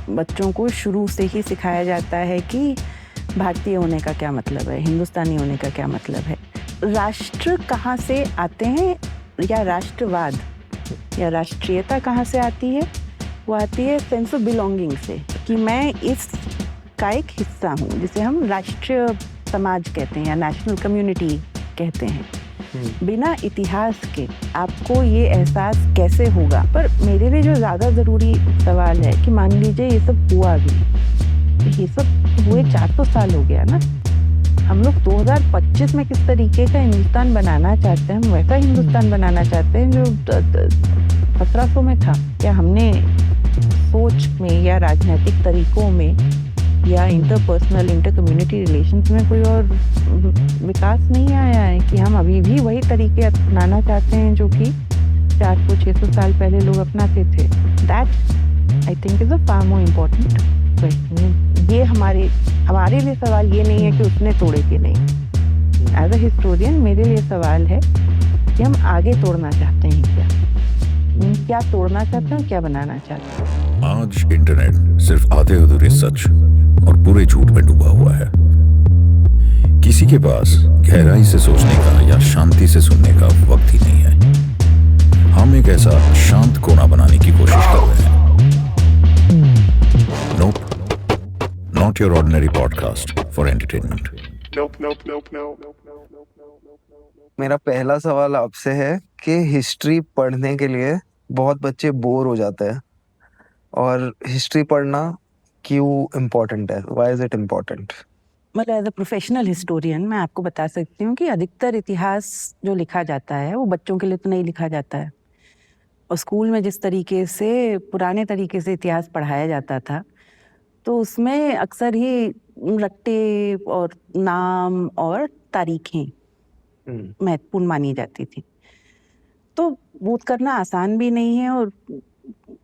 बच्चों को शुरू से ही सिखाया जाता है कि भारतीय होने का क्या मतलब है, हिंदुस्तानी होने का क्या मतलब है। राष्ट्र कहाँ से आते हैं या राष्ट्रवाद या राष्ट्रीयता कहाँ से आती है? वो आती है सेंस ऑफ बिलोंगिंग से, कि मैं इस का एक हिस्सा हूँ, जिसे हम राष्ट्रीय समाज कहते हैं या नेशनल कम्युनिटी कहते हैं। बिना इतिहास के आपको ये एहसास कैसे होगा? पर मेरे लिए जो ज़्यादा ज़रूरी सवाल है कि मान लीजिए ये सब हुआ भी, ये सब हुए 400 साल हो गया ना, हम लोग 2025 में किस तरीके का हिंदुस्तान बनाना चाहते हैं? हम वैसा हिंदुस्तान बनाना चाहते हैं जो 1700 में था? क्या हमने सोच में या राजनीतिक तरीकों में या इंटरपर्सनल इंटर कम्युनिटी रिलेशंस में कोई और विकास नहीं आया है कि हम अभी भी वही तरीके अपनाना चाहते हैं जो कि 400-600 साल पहले लोग अपनाते थे? That I think is a far more important question. ये हमारे लिए सवाल ये नहीं है कि उसने तोड़े कि नहीं। एज अ हिस्टोरियन मेरे लिए सवाल है कि हम आगे तोड़ना चाहते हैं क्या तोड़ना चाहते हैं, क्या बनाना चाहते हैं। आज इंटरनेट सिर्फ आधे अधूरे सच और पूरे झूठ में डूबा हुआ है। किसी के पास गहराई से सोचने का या शांति से सुनने का वक्त ही नहीं है। हम एक ऐसा शांत कोना बनाने की कोशिश कर रहे हैं। Nope, not your ordinary podcast for entertainment. मेरा पहला सवाल आपसे है कि हिस्ट्री पढ़ने के लिए बहुत बच्चे बोर हो जाते हैं, और हिस्ट्री पढ़ना क्यों इम्पोर्टेंट है? Why is it important? मतलब एज अ प्रोफेशनल हिस्टोरियन मैं आपको बता सकती हूँ कि अधिकतर इतिहास जो लिखा जाता है वो बच्चों के लिए तो नहीं लिखा जाता है। और स्कूल में जिस तरीके से पुराने तरीके से इतिहास पढ़ाया जाता था तो उसमें अक्सर ही रट्टे और नाम और तारीखें महत्वपूर्ण मानी जाती थी। तो वो करना आसान भी नहीं है और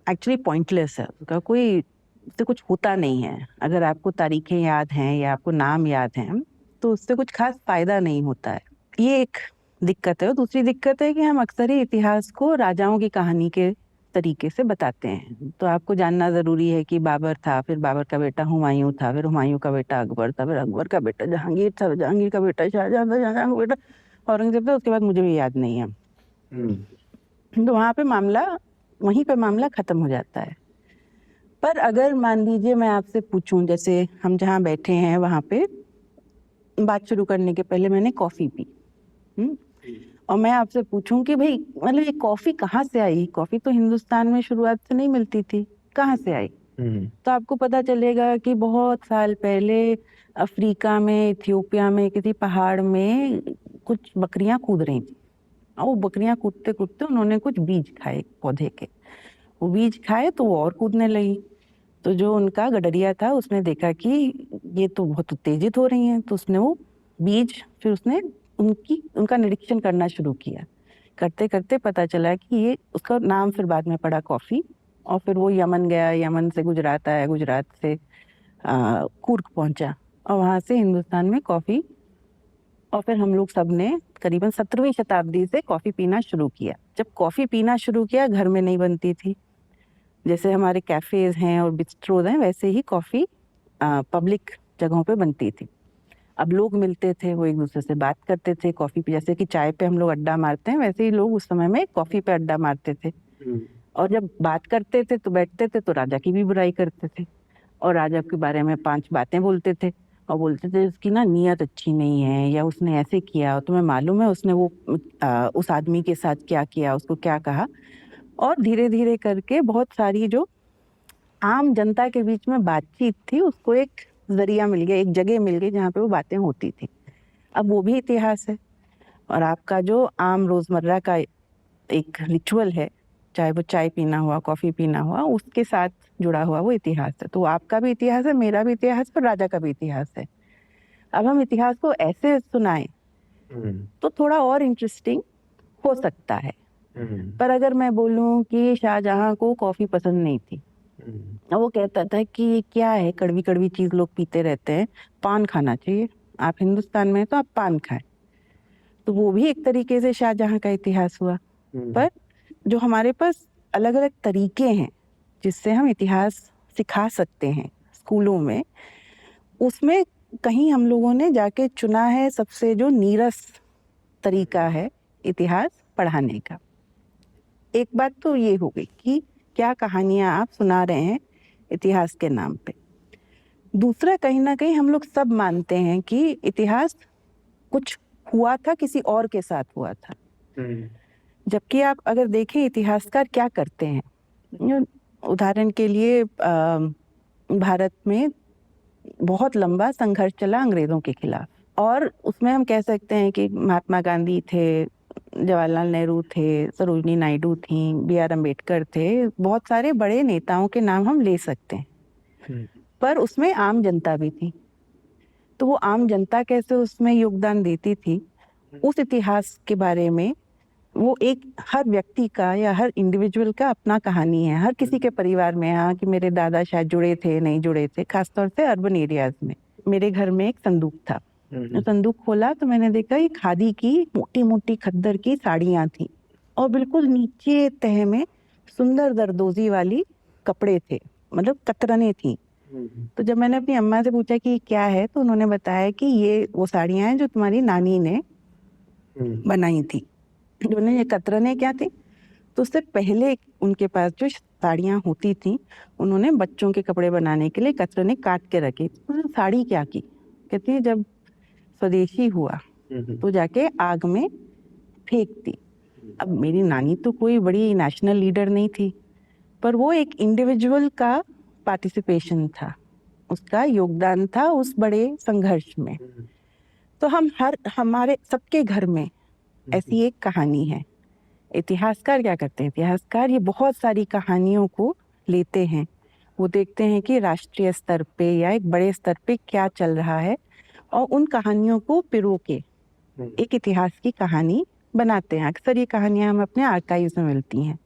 एक्चुअली पॉइंटलेस है, उसका कोई उससे कुछ होता नहीं है। अगर आपको तारीखें याद हैं या आपको नाम याद हैं तो उससे कुछ खास फायदा नहीं होता है। ये एक दिक्कत है। और दूसरी दिक्कत है कि हम अक्सर ही इतिहास को राजाओं की कहानी के तरीके से बताते हैं। तो आपको जानना जरूरी है कि बाबर था, फिर बाबर का बेटा हुमायूं था, फिर हुमायूं का बेटा अकबर था, फिर अकबर का बेटा जहांगीर था, जहांगीर का बेटा शाहजहां था, शाहजहां का बेटा औरंगजेब था, उसके बाद मुझे भी याद नहीं है। तो वहीं पे मामला खत्म हो जाता है। पर अगर मान लीजिए मैं आपसे पूछूं, जैसे हम जहाँ बैठे हैं वहां पे बात शुरू करने के पहले मैंने कॉफी पी, और मैं आपसे पूछूं कि भाई मतलब ये कॉफी कहाँ से आई? कॉफी तो हिंदुस्तान में शुरुआत से नहीं मिलती थी, कहाँ से आई? तो आपको पता चलेगा कि बहुत साल पहले अफ्रीका में, इथियोपिया में किसी पहाड़ में कुछ बकरियां कूद रही थी, और वो बकरियां कूदते कूदते उन्होंने कुछ बीज खाए पौधे के। वो बीज खाए तो वो और कूदने लगी। तो जो उनका गडरिया था उसने देखा कि ये तो बहुत उत्तेजित हो रही हैं, तो उसने वो बीज फिर उसने उनका निरीक्षण करना शुरू किया। करते करते पता चला कि ये, उसका नाम फिर बाद में पड़ा कॉफी। और फिर वो यमन गया, यमन से गुजरात आया, गुजरात से कुर्ग पहुंचा, और वहां से हिंदुस्तान में कॉफी। और फिर हम लोग सब ने करीबन 17वीं शताब्दी से कॉफी पीना शुरू किया। जब कॉफी पीना शुरू किया, घर में नहीं बनती थी। जैसे हमारे कैफेज हैं और बिस्ट्रोज हैं, वैसे ही कॉफी पब्लिक जगहों पे बनती थी। अब लोग मिलते थे, वो एक दूसरे से बात करते थे कॉफी पे। जैसे कि चाय पे हम लोग अड्डा मारते हैं, वैसे ही लोग उस समय में कॉफी पे अड्डा मारते थे। और जब बात करते थे तो बैठते थे तो राजा की भी बुराई करते थे, और राजा के बारे में 5 बातें बोलते थे, और बोलते थे उसकी ना नीयत अच्छी नहीं है, या उसने ऐसे किया, तुम्हें मालूम है उसने वो उस आदमी के साथ क्या किया, उसको क्या कहा। और धीरे धीरे करके बहुत सारी जो आम जनता के बीच में बातचीत थी उसको एक जरिया मिल गया, एक जगह मिल गई जहाँ पे वो बातें होती थी। अब वो भी इतिहास है। और आपका जो आम रोजमर्रा का एक रिचुअल है, चाहे वो चाय पीना हुआ, कॉफी पीना हुआ, उसके साथ जुड़ा हुआ वो इतिहास है। तो आपका भी इतिहास है, मेरा भी इतिहास है, और राजा का भी इतिहास है। अब हम इतिहास को ऐसे सुनाएं तो थोड़ा और इंटरेस्टिंग हो सकता है। पर अगर मैं बोलूं कि शाहजहां को कॉफी पसंद नहीं थी, वो कहता था कि ये क्या है, कड़वी कड़वी चीज लोग पीते रहते हैं, पान खाना चाहिए, आप हिंदुस्तान में तो आप पान खाएं। तो वो भी एक तरीके से शाहजहां का इतिहास हुआ। पर जो हमारे पास अलग अलग तरीके हैं जिससे हम इतिहास सिखा सकते हैं स्कूलों में, उसमें कहीं हम लोगों ने जाके चुना है सबसे जो नीरस तरीका है इतिहास पढ़ाने का। एक बात तो ये हो गई कि क्या कहानियां आप सुना रहे हैं इतिहास के नाम पे। दूसरा, कहीं ना कहीं हम लोग सब मानते हैं कि इतिहास कुछ हुआ था, किसी और के साथ हुआ था। जबकि आप अगर देखें इतिहासकार क्या करते हैं, उदाहरण के लिए भारत में बहुत लंबा संघर्ष चला अंग्रेजों के खिलाफ, और उसमें हम कह सकते हैं कि महात्मा गांधी थे, जवाहरलाल नेहरू थे, सरोजनी नायडू थी, B.R. अम्बेडकर थे, बहुत सारे बड़े नेताओं के नाम हम ले सकते हैं। पर उसमें आम जनता भी थी, तो वो आम जनता कैसे उसमें योगदान देती थी, उस इतिहास के बारे में वो एक हर व्यक्ति का या हर इंडिविजुअल का अपना कहानी है। हर किसी के परिवार में, हाँ, कि मेरे दादा शायद जुड़े थे, नहीं जुड़े थे, खासतौर से अर्बन एरियाज में। मेरे घर में एक संदूक था, संदूक खोला तो मैंने देखा ये खादी की मोटी मोटी खद्दर की साड़ियाँ थी, और बिल्कुल नीचे तह में सुंदर दरदोजी वाली कपड़े थे, मतलब कतरने थी। तो जब मैंने अपनी अम्मा से पूछा कि क्या है, तो उन्होंने बताया कि ये वो साड़ियाँ हैं जो तुम्हारी नानी ने बनाई थी। उन्होंने ये कतरने क्या थी, तो उससे पहले उनके पास जो साड़ियाँ होती थी, उन्होंने बच्चों के कपड़े बनाने के लिए कतरने काट के रखी। उन्होंने साड़ी क्या की, कहती है जब स्वदेशी हुआ तो जाके आग में फेंक दी। अब मेरी नानी तो कोई बड़ी नेशनल लीडर नहीं थी, पर वो एक इंडिविजुअल का पार्टिसिपेशन था, उसका योगदान था उस बड़े संघर्ष में। तो हमारे सबके घर में ऐसी एक कहानी है। इतिहासकार क्या करते हैं, इतिहासकार ये बहुत सारी कहानियों को लेते हैं, वो देखते हैं कि राष्ट्रीय स्तर पे या एक बड़े स्तर पे क्या चल रहा है, और उन कहानियों को पिरो के एक इतिहास की कहानी बनाते हैं। अक्सर ये कहानियां हमें अपने आर्काइव्स में मिलती हैं,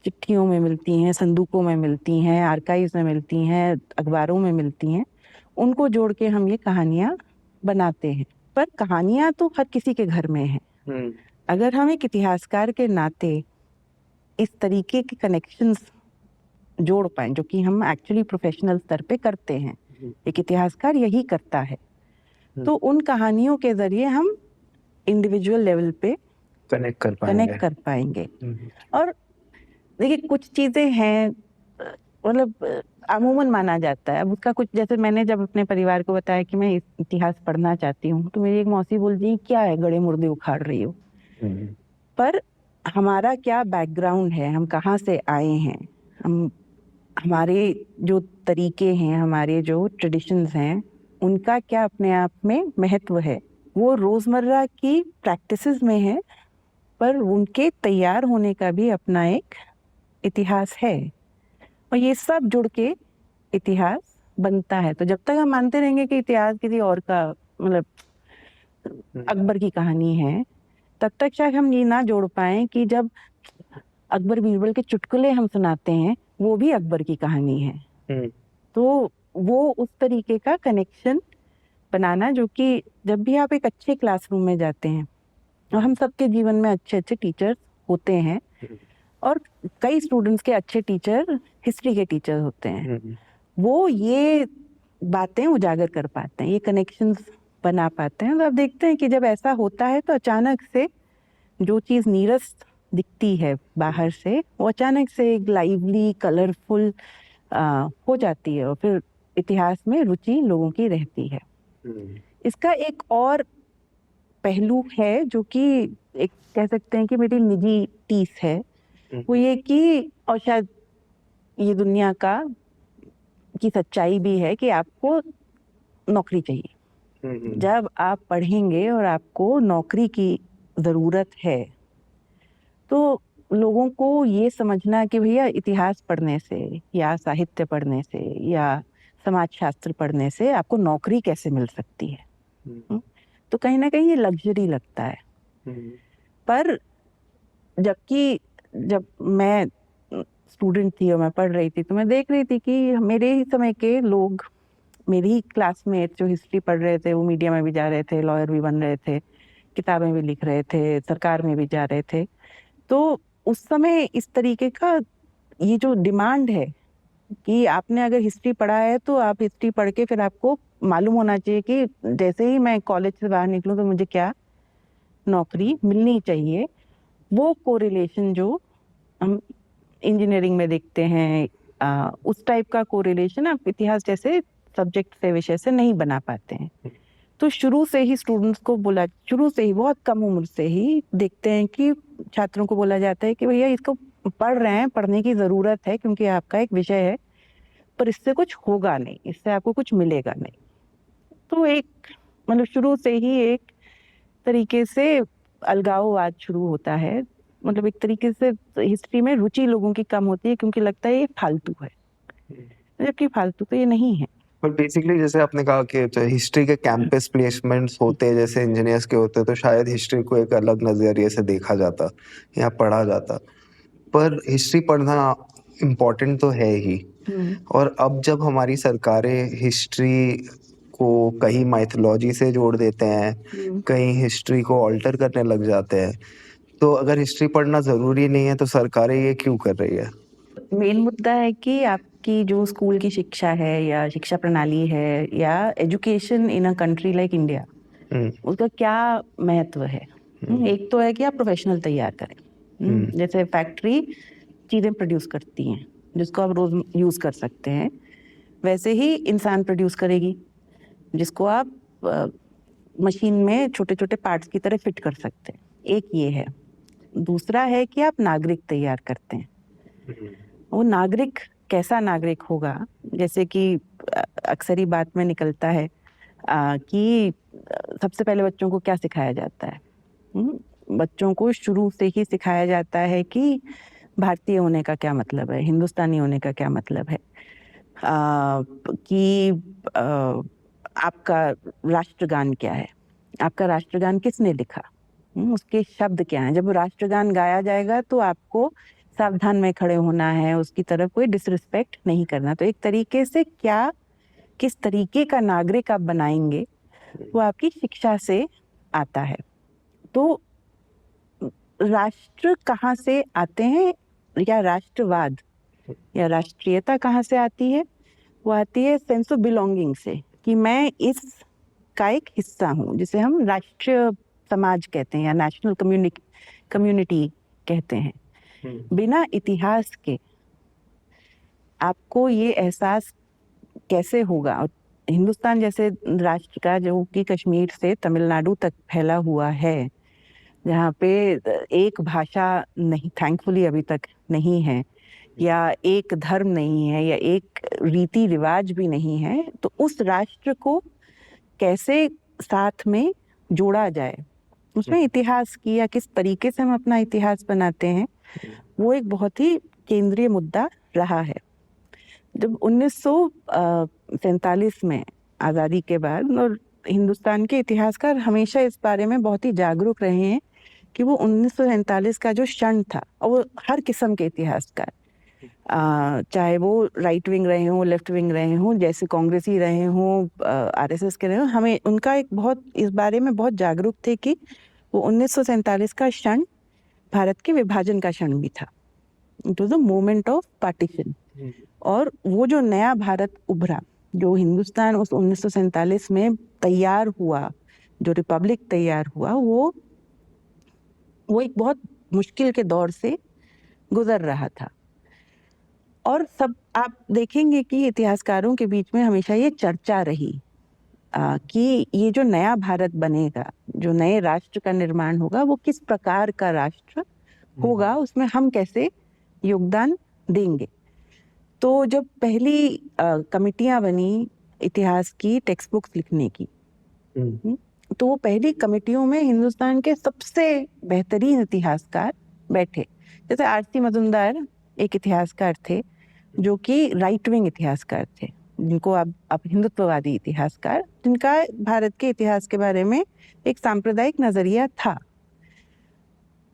चिट्ठियों में मिलती हैं, संदूकों में मिलती हैं, आर्काइव्स में मिलती हैं, अखबारों में मिलती हैं। उनको जोड़ के हम ये कहानियां बनाते हैं। पर कहानियां तो हर किसी के घर में हैं। अगर हम एक इतिहासकार के नाते इस तरीके के कनेक्शंस जोड़ पाएं, जो कि हम एक्चुअली प्रोफेशनल स्तर पे करते हैं, एक इतिहासकार यही करता है, तो उन कहानियों के जरिए हम इंडिविजुअल लेवल पे कनेक्ट कर पाएंगे। और देखिए कुछ चीजें हैं, मतलब अमूमन माना जाता है। अब उसका कुछ, जैसे मैंने जब अपने परिवार को बताया कि मैं इतिहास पढ़ना चाहती हूँ, तो मेरी एक मौसी बोल दी क्या है गड़े मुर्दे उखाड़ रही हो। पर हमारा क्या बैकग्राउंड है, हम कहाँ से आए हैं, हमारे जो तरीके हैं, हमारे जो ट्रेडिशंस हैं, उनका क्या अपने आप में महत्व है, वो रोजमर्रा की प्रैक्टिसेस में है, पर उनके तैयार होने का भी अपना एक इतिहास है। और ये सब जुड़ के इतिहास बनता है। तो जब तक हम मानते रहेंगे कि इतिहास किसी और का, मतलब अकबर की कहानी है, तब तक शायद हम ये ना जोड़ पाए कि जब अकबर बीरबल के चुटकुले हम सुनाते हैं, वो भी अकबर की कहानी है। तो वो उस तरीके का कनेक्शन बनाना, जो कि जब भी आप एक अच्छे क्लासरूम में जाते हैं, और हम सबके जीवन में अच्छे अच्छे टीचर्स होते हैं, और कई स्टूडेंट्स के अच्छे टीचर हिस्ट्री के टीचर होते हैं, वो ये बातें उजागर कर पाते हैं, ये कनेक्शंस बना पाते हैं। तो आप देखते हैं कि जब ऐसा होता है तो अचानक से जो चीज़ नीरस दिखती है बाहर से, वो अचानक से एक लाइवली, कलरफुल हो जाती है, और फिर इतिहास में रुचि लोगों की रहती है। इसका एक और पहलू है जो कि एक कह सकते हैं कि मेरी निजी टीस है, वो ये कि, और शायद ये दुनिया का की सच्चाई भी है, कि आपको नौकरी चाहिए। जब आप पढ़ेंगे और आपको नौकरी की ज़रूरत है, तो लोगों को ये समझना कि भैया इतिहास पढ़ने से या साहित्य पढ़ने से या समाजशास्त्र पढ़ने से आपको नौकरी कैसे मिल सकती है, तो कहीं ना कहीं ये लग्जरी लगता है। पर जबकि जब मैं स्टूडेंट थी और मैं पढ़ रही थी, तो मैं देख रही थी कि मेरे ही समय के लोग, मेरी ही क्लासमेट जो हिस्ट्री पढ़ रहे थे, वो मीडिया में भी जा रहे थे, लॉयर भी बन रहे थे, किताबें भी लिख रहे थे, सरकार में भी जा रहे थे। तो उस समय इस तरीके का ये जो डिमांड है कि आपने अगर हिस्ट्री पढ़ा है तो आप हिस्ट्री पढ़ के फिर आपको मालूम होना चाहिए कि जैसे ही मैं कॉलेज से बाहर निकलूं तो मुझे क्या नौकरी मिलनी चाहिए। वो कोरिलेशन जो हम इंजीनियरिंग में देखते हैं, उस टाइप का कोरिलेशन आप इतिहास जैसे सब्जेक्ट से, विषय से नहीं बना पाते हैं। तो शुरू से ही स्टूडेंट्स को बोला, शुरू से ही बहुत कम उम्र से ही देखते हैं कि छात्रों को बोला जाता है कि भैया इसको पढ़ रहे हैं, पढ़ने की ज़रूरत है क्योंकि आपका एक विषय है, पर इससे कुछ होगा नहीं, इससे आपको कुछ मिलेगा नहीं। तो एक मतलब शुरू से ही एक तरीके से अलगाववाद शुरू होता है। मतलब एक तरीके से हिस्ट्री में रुचि लोगों की कम होती है क्योंकि लगता है ये फालतू है, जबकि फालतू तो ये नहीं है। पर बेसिकली जैसे आपने कहा कि जो हिस्ट्री के कैंपस प्लेसमेंट्स होते हैं जैसे इंजीनियर्स के होते हैं, तो शायद हिस्ट्री को एक अलग नज़रिए से देखा जाता या पढ़ा जाता, पर हिस्ट्री पढ़ना इम्पोर्टेंट तो है ही। और अब जब हमारी सरकारें हिस्ट्री को कहीं माइथोलॉजी से जोड़ देते हैं, कहीं हिस्ट्री को ऑल्टर करने लग जाते हैं, तो अगर हिस्ट्री पढ़ना ज़रूरी नहीं है तो सरकारें ये क्यों कर रही है? मेन मुद्दा है कि आपकी जो स्कूल की शिक्षा है या शिक्षा प्रणाली है या education in a country like India, उसका क्या महत्व है। एक तो है कि आप प्रोफेशनल तैयार करें, जैसे फैक्ट्री चीज़ें प्रोड्यूस करती हैं जिसको आप रोज यूज़ कर सकते हैं, वैसे ही इंसान प्रोड्यूस करेगी जिसको आप मशीन में छोटे छोटे पार्ट्स की तरह फिट कर सकते हैं। एक ये है। दूसरा है कि आप नागरिक तैयार करते हैं। वो नागरिक कैसा नागरिक होगा, जैसे कि अक्सर ही बात में निकलता है कि सबसे पहले बच्चों को क्या सिखाया जाता है। बच्चों को शुरू से ही सिखाया जाता है कि भारतीय होने का क्या मतलब है, हिंदुस्तानी होने का क्या मतलब है, कि आपका राष्ट्रगान क्या है, आपका राष्ट्रगान किसने लिखा, उसके शब्द क्या हैं। जब राष्ट्रगान गाया जाएगा तो आपको सावधान में खड़े होना है, उसकी तरफ कोई डिसरिस्पेक्ट नहीं करना। तो एक तरीके से क्या, किस तरीके का नागरिक आप बनाएंगे वो आपकी शिक्षा से आता है। तो राष्ट्र कहाँ से आते हैं या राष्ट्रवाद या राष्ट्रीयता कहाँ से आती है, वो आती है सेंस ऑफ बिलोंगिंग से, कि मैं इस का एक हिस्सा हूँ, जिसे हम राष्ट्रीय समाज कहते हैं या नेशनल कम्युनिटी कहते हैं। बिना इतिहास के आपको ये एहसास कैसे होगा। और हिंदुस्तान जैसे राष्ट्र का, जो कि कश्मीर से तमिलनाडु तक फैला हुआ है, जहाँ पे एक भाषा नहीं, थैंकफुली अभी तक नहीं है, या एक धर्म नहीं है, या एक रीति रिवाज भी नहीं है, तो उस राष्ट्र को कैसे साथ में जोड़ा जाए, उसमें इतिहास की या किस तरीके से हम अपना इतिहास बनाते हैं, वो एक बहुत ही केंद्रीय मुद्दा रहा है। जब 1947 में आज़ादी के बाद, और हिंदुस्तान के इतिहासकार हमेशा इस बारे में बहुत ही जागरूक रहे हैं कि वो 1947 का जो क्षण था, और वो हर किस्म के इतिहासकार, चाहे वो राइट विंग रहे हों, लेफ्ट विंग रहे हों, जैसे कांग्रेसी रहे हों, आरएसएस के रहे हों, हमें उनका एक बहुत इस बारे में बहुत जागरूक थे कि वो 1947 का क्षण भारत के विभाजन का क्षण भी था। It was the moment of partition. और वो जो नया भारत उभरा, जो हिंदुस्तान उस 1947 में तैयार हुआ, जो रिपब्लिक तैयार हुआ, वो एक बहुत मुश्किल के दौर से गुजर रहा था। और सब आप देखेंगे कि इतिहासकारों के बीच में हमेशा ये चर्चा रही कि ये जो नया भारत बनेगा, जो नए राष्ट्र का निर्माण होगा, वो किस प्रकार का राष्ट्र होगा, उसमें हम कैसे योगदान देंगे। तो जब पहली कमिटियां बनी इतिहास की टेक्स्ट बुक्स लिखने की, तो वो पहली कमिटियों में हिंदुस्तान के सबसे बेहतरीन इतिहासकार बैठे। जैसे आरसी मजुमदार एक इतिहासकार थे जो कि राइट विंग इतिहासकार थे, जिनको अब हिंदुत्ववादी इतिहासकार, जिनका भारत के इतिहास के बारे में एक सांप्रदायिक नजरिया था।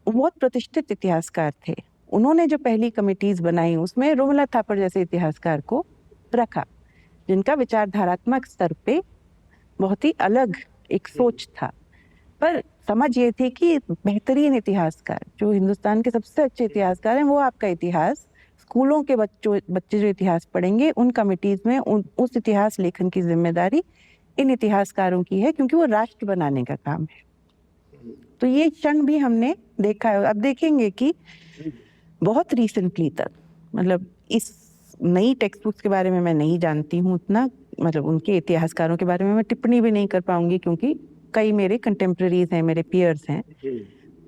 बहुत प्रतिष्ठित इतिहासकार थे। उन्होंने जो पहली कमिटीज बनाई उसमें रोमिला थापर जैसे इतिहासकार को रखा, जिनका विचारधारात्मक स्तर पे बहुत ही अलग एक सोच था। पर समझ ये थी कि बेहतरीन इतिहासकार, जो हिंदुस्तान के सबसे अच्छे इतिहासकार हैं, वो आपका इतिहास स्कूलों के बच्चे जो इतिहास पढ़ेंगे उन कमिटीज में उस इतिहास लेखन की जिम्मेदारी इन इतिहासकारों की है, क्योंकि वो राष्ट्र बनाने का काम है। तो ये क्षण भी हमने देखा है। अब देखेंगे कि बहुत रिसेंटली तक, मतलब इस नई टेक्स्ट बुक्स के बारे में मैं नहीं जानती हूँ उतना, मतलब उनके इतिहासकारों के बारे में मैं टिप्पणी भी नहीं कर पाऊंगी, क्योंकि कई मेरे कंटेम्प्रेरीज हैं, मेरे पियर्स हैं।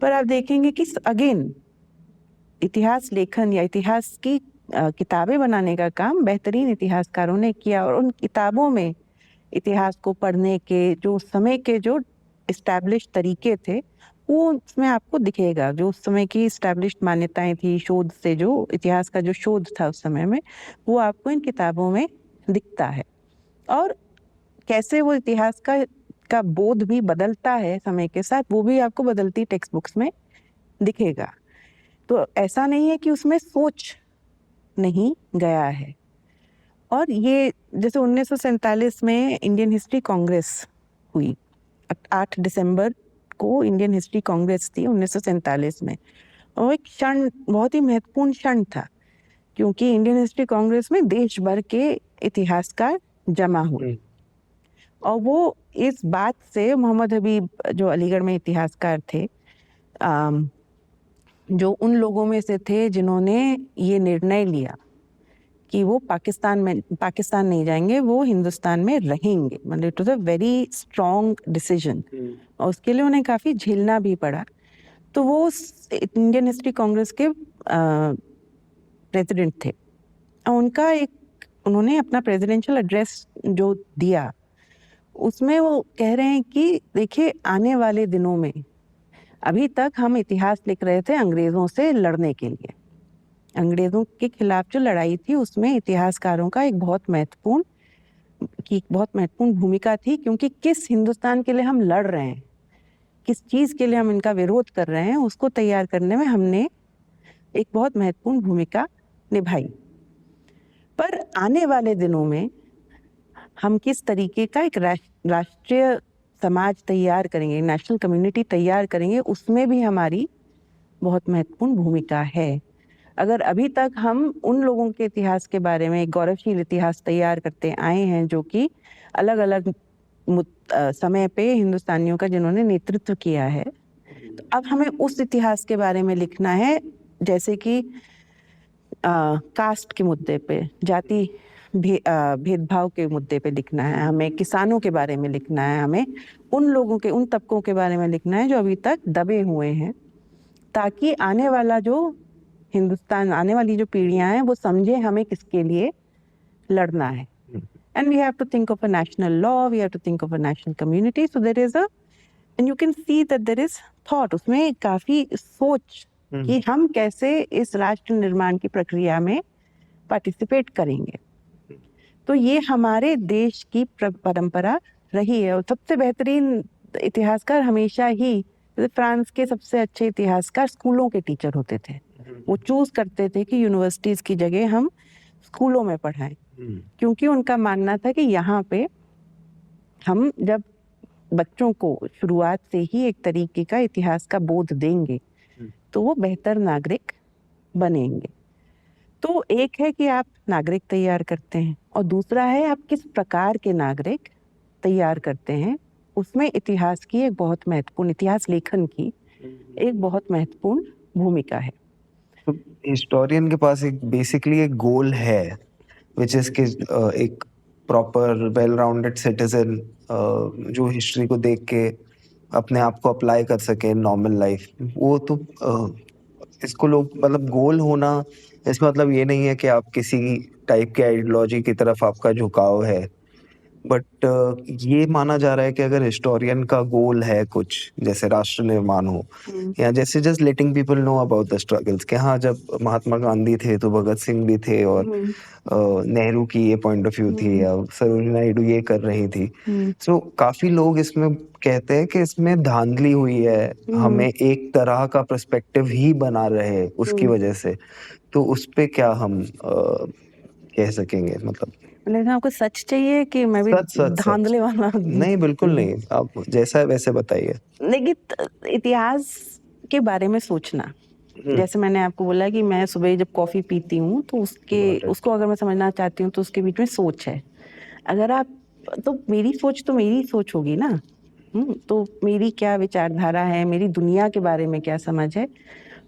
पर आप देखेंगे कि अगेन इतिहास लेखन या इतिहास की किताबें बनाने का काम बेहतरीन इतिहासकारों ने किया, और उन किताबों में इतिहास को पढ़ने के जो समय के जो इस्टेब्लिश तरीके थे वो उसमें आपको दिखेगा। जो उस समय की इस्टेब्लिश्ड मान्यताएं थी, शोध से जो इतिहास का जो शोध था उस समय में, वो आपको इन किताबों में दिखता है। और कैसे वो इतिहास का बोध भी बदलता है समय के साथ, वो भी आपको बदलती टेक्स्ट बुक्स में दिखेगा। तो ऐसा नहीं है कि उसमें सोच नहीं गया है। और ये जैसे 1947 में इंडियन हिस्ट्री कांग्रेस हुई, 8 दिसंबर को इंडियन हिस्ट्री कांग्रेस थी 1947 में, और एक क्षण, बहुत ही महत्वपूर्ण क्षण था, क्योंकि इंडियन हिस्ट्री कांग्रेस में देश भर के इतिहासकार जमा हुए। और वो इस बात से मोहम्मद हबीब जो अलीगढ़ में इतिहासकार थे, जो उन लोगों में से थे जिन्होंने ये निर्णय लिया कि वो पाकिस्तान नहीं जाएंगे, वो हिंदुस्तान में रहेंगे, मतलब it was a very strong decision, और उसके लिए उन्हें काफ़ी झेलना भी पड़ा। तो वो इंडियन हिस्ट्री कांग्रेस के प्रेसिडेंट थे, और उन्होंने अपना प्रेसिडेंशियल एड्रेस जो दिया, उसमें वो कह रहे हैं कि देखिए, आने वाले दिनों में, अभी तक हम इतिहास लिख रहे थे अंग्रेज़ों से लड़ने के लिए, अंग्रेज़ों के खिलाफ जो लड़ाई थी उसमें इतिहासकारों का एक बहुत महत्वपूर्ण भूमिका थी, क्योंकि किस हिंदुस्तान के लिए हम लड़ रहे हैं, किस चीज़ के लिए हम इनका विरोध कर रहे हैं, उसको तैयार करने में हमने एक बहुत महत्वपूर्ण भूमिका निभाई। पर आने वाले दिनों में हम किस तरीके का एक राष्ट्रीय समाज तैयार करेंगे, नेशनल कम्युनिटी तैयार करेंगे, उसमें भी हमारी बहुत महत्वपूर्ण भूमिका है। अगर अभी तक हम उन लोगों के इतिहास के बारे में एक गौरवशील इतिहास तैयार करते आए हैं जो कि अलग अलग समय पे हिंदुस्तानियों का जिन्होंने नेतृत्व किया है, तो अब हमें उस इतिहास के बारे में लिखना है, जैसे कि कास्ट के मुद्दे पे, जाति भेदभाव के मुद्दे पे लिखना है, हमें किसानों के बारे में लिखना है, हमें उन लोगों के, उन तबकों के बारे में लिखना है जो अभी तक दबे हुए हैं, ताकि आने वाला जो हिंदुस्तान, आने वाली जो पीढ़ियां हैं, वो समझे हमें किसके लिए लड़ना है। And we have to think of a national law, we have to think of a national community. So there is and you can see that there is thought, उसमें काफी सोच कि हम कैसे इस राष्ट्र निर्माण की प्रक्रिया में पार्टिसिपेट करेंगे। तो ये हमारे देश की परंपरा रही है, और सबसे बेहतरीन इतिहासकार हमेशा ही, जैसे फ्रांस के सबसे अच्छे इतिहासकार स्कूलों के टीचर होते थे, वो चूज करते थे कि यूनिवर्सिटीज की जगह हम स्कूलों में पढ़ाएं, क्योंकि उनका मानना था कि यहाँ पे हम जब बच्चों को शुरुआत से ही एक तरीके का इतिहास का बोध देंगे तो वो बेहतर नागरिक बनेंगे। तो एक है कि आप नागरिक तैयार करते हैं, और दूसरा है आप किस प्रकार के नागरिक तैयार करते हैं, उसमें इतिहास की एक बहुत महत्वपूर्ण, इतिहास लेखन की एक बहुत महत्वपूर्ण भूमिका है। तो हिस्टोरियन के पास एक बेसिकली एक गोल है, विच इज कि एक प्रॉपर वेल राउंडेड सिटीजन जो हिस्ट्री को देख के अपने आप को अप्लाई कर सके नॉर्मल लाइफ। वो तो इसको लोग, मतलब गोल होना, इसमें मतलब ये नहीं है कि आप किसी टाइप के आइडियोलॉजी की तरफ आपका झुकाव है, बट ये माना जा रहा है कि अगर हिस्टोरियन का गोल है कुछ, जैसे राष्ट्र निर्माण हो, या जैसे just letting people know about the struggles, कि हाँ, जब महात्मा गांधी थे तो भगत सिंह भी थे, और नेहरू की ये पॉइंट ऑफ व्यू थी, या सरोजिनी नायडू ये कर रही थी। सो काफी लोग इसमें कहते हैं कि इसमें धांधली हुई है, हमें एक तरह का पर्सपेक्टिव ही बना रहे उसकी वजह से। तो उस पे क्या हम कह सकेंगे? मतलब आपको सच चाहिए कि मैं भी धांधले वाला? नहीं, बिल्कुल नहीं, आप जैसा है वैसे बताइए। लेकिन इतिहास के बारे में सोचना, जैसे मैंने आपको बोला कि मैं सुबह जब कॉफी पीती हूँ तो उसको अगर मैं समझना चाहती हूँ तो उसके बीच में सोच है। अगर आप तो मेरी सोच होगी ना। तो मेरी क्या विचारधारा है, मेरी दुनिया के बारे में क्या समझ है,